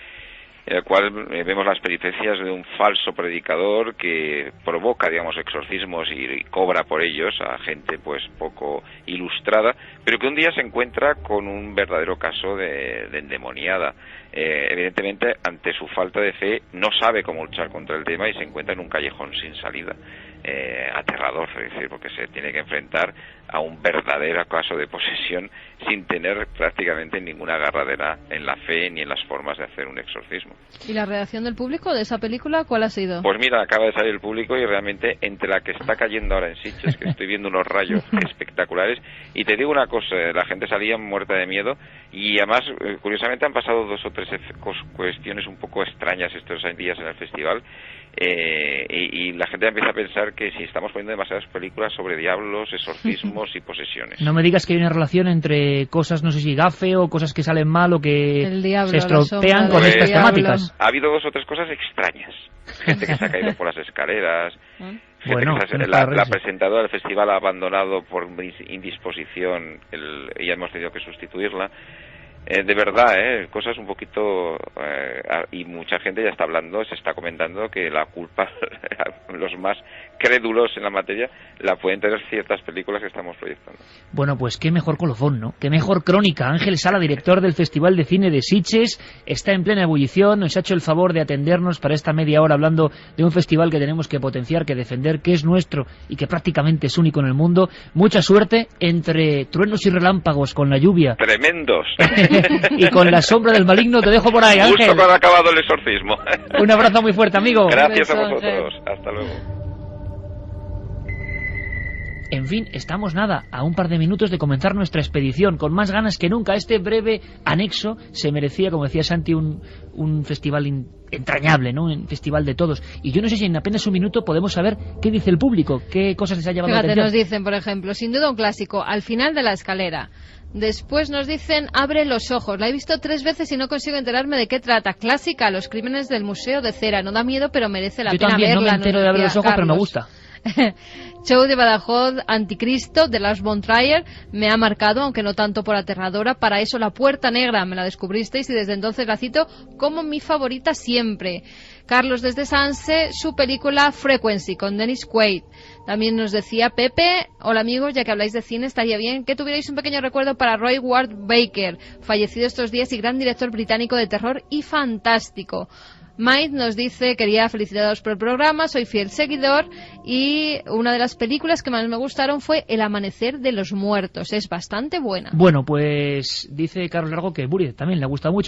en el cual vemos las peripecias de un falso predicador que provoca, digamos, exorcismos y cobra por ellos a gente pues poco ilustrada, pero que un día se encuentra con un verdadero caso de endemoniada. Evidentemente, ante su falta de fe, no sabe cómo luchar contra el tema y se encuentra en un callejón sin salida. Aterrador, es decir, porque se tiene que enfrentar a un verdadero caso de posesión sin tener prácticamente ninguna agarradera en la fe ni en las formas de hacer un exorcismo. ¿Y la reacción del público de esa película cuál ha sido? Pues mira, acaba de salir el público y realmente entre la que está cayendo ahora en Sitges, que estoy viendo unos rayos espectaculares, y te digo una cosa, la gente salía muerta de miedo y además, curiosamente, han pasado 2 o 3 cuestiones un poco extrañas estos días en el festival. Y la gente empieza a pensar que si estamos poniendo demasiadas películas sobre diablos, exorcismos y posesiones. No me digas que hay una relación entre cosas, no sé si gafe o cosas que salen mal o que diablo, se estropean con estas temáticas. Ha habido 2 o 3 cosas extrañas. Gente que se ha caído por las escaleras. Bueno, la presentadora del festival ha abandonado por indisposición y ya hemos tenido que sustituirla. De verdad, cosas un poquito... y mucha gente ya está hablando, se está comentando que la culpa, los más crédulos en la materia, la pueden tener ciertas películas que estamos proyectando. Bueno, pues qué mejor colofón, ¿no? Qué mejor crónica. Ángel Sala, director del Festival de Cine de Sitges, está en plena ebullición, nos ha hecho el favor de atendernos para esta media hora hablando de un festival que tenemos que potenciar, que defender, que es nuestro y que prácticamente es único en el mundo. Mucha suerte entre truenos y relámpagos con la lluvia. ¡Tremendos! Y con la sombra del maligno te dejo por ahí, Ángel. Justo cuando ha acabado el exorcismo. Un abrazo muy fuerte, amigo. Gracias a vosotros. Hasta luego. En fin, estamos a un par de minutos de comenzar nuestra expedición, con más ganas que nunca. Este breve anexo se merecía, como decía Santi, un festival entrañable, ¿no? Un festival de todos. Y yo no sé si en apenas un minuto podemos saber qué dice el público, qué cosas les ha llamado la atención. Nos dicen, por ejemplo, sin duda un clásico, Al final de la escalera. Después nos dicen Abre los ojos. La he visto 3 veces y no consigo enterarme de qué trata. Clásica, Los crímenes del Museo de Cera. No da miedo, pero merece la pena verla. Yo también no me entero de Abre los ojos, pero me gusta. Show de Badajoz, Anticristo, de Lars von Trier, me ha marcado, aunque no tanto por aterradora. Para eso La Puerta Negra, me la descubristeis y desde entonces la cito como mi favorita siempre. Carlos desde Sanse, su película Frequency, con Dennis Quaid. También nos decía Pepe, hola amigos, ya que habláis de cine, estaría bien que tuvierais un pequeño recuerdo para Roy Ward Baker, fallecido estos días y gran director británico de terror y fantástico. Maid nos dice, quería felicitaros por el programa, soy fiel seguidor y una de las películas que más me gustaron fue El amanecer de los muertos, es bastante buena. Bueno, pues dice Carlos Largo que Buri también le gusta mucho.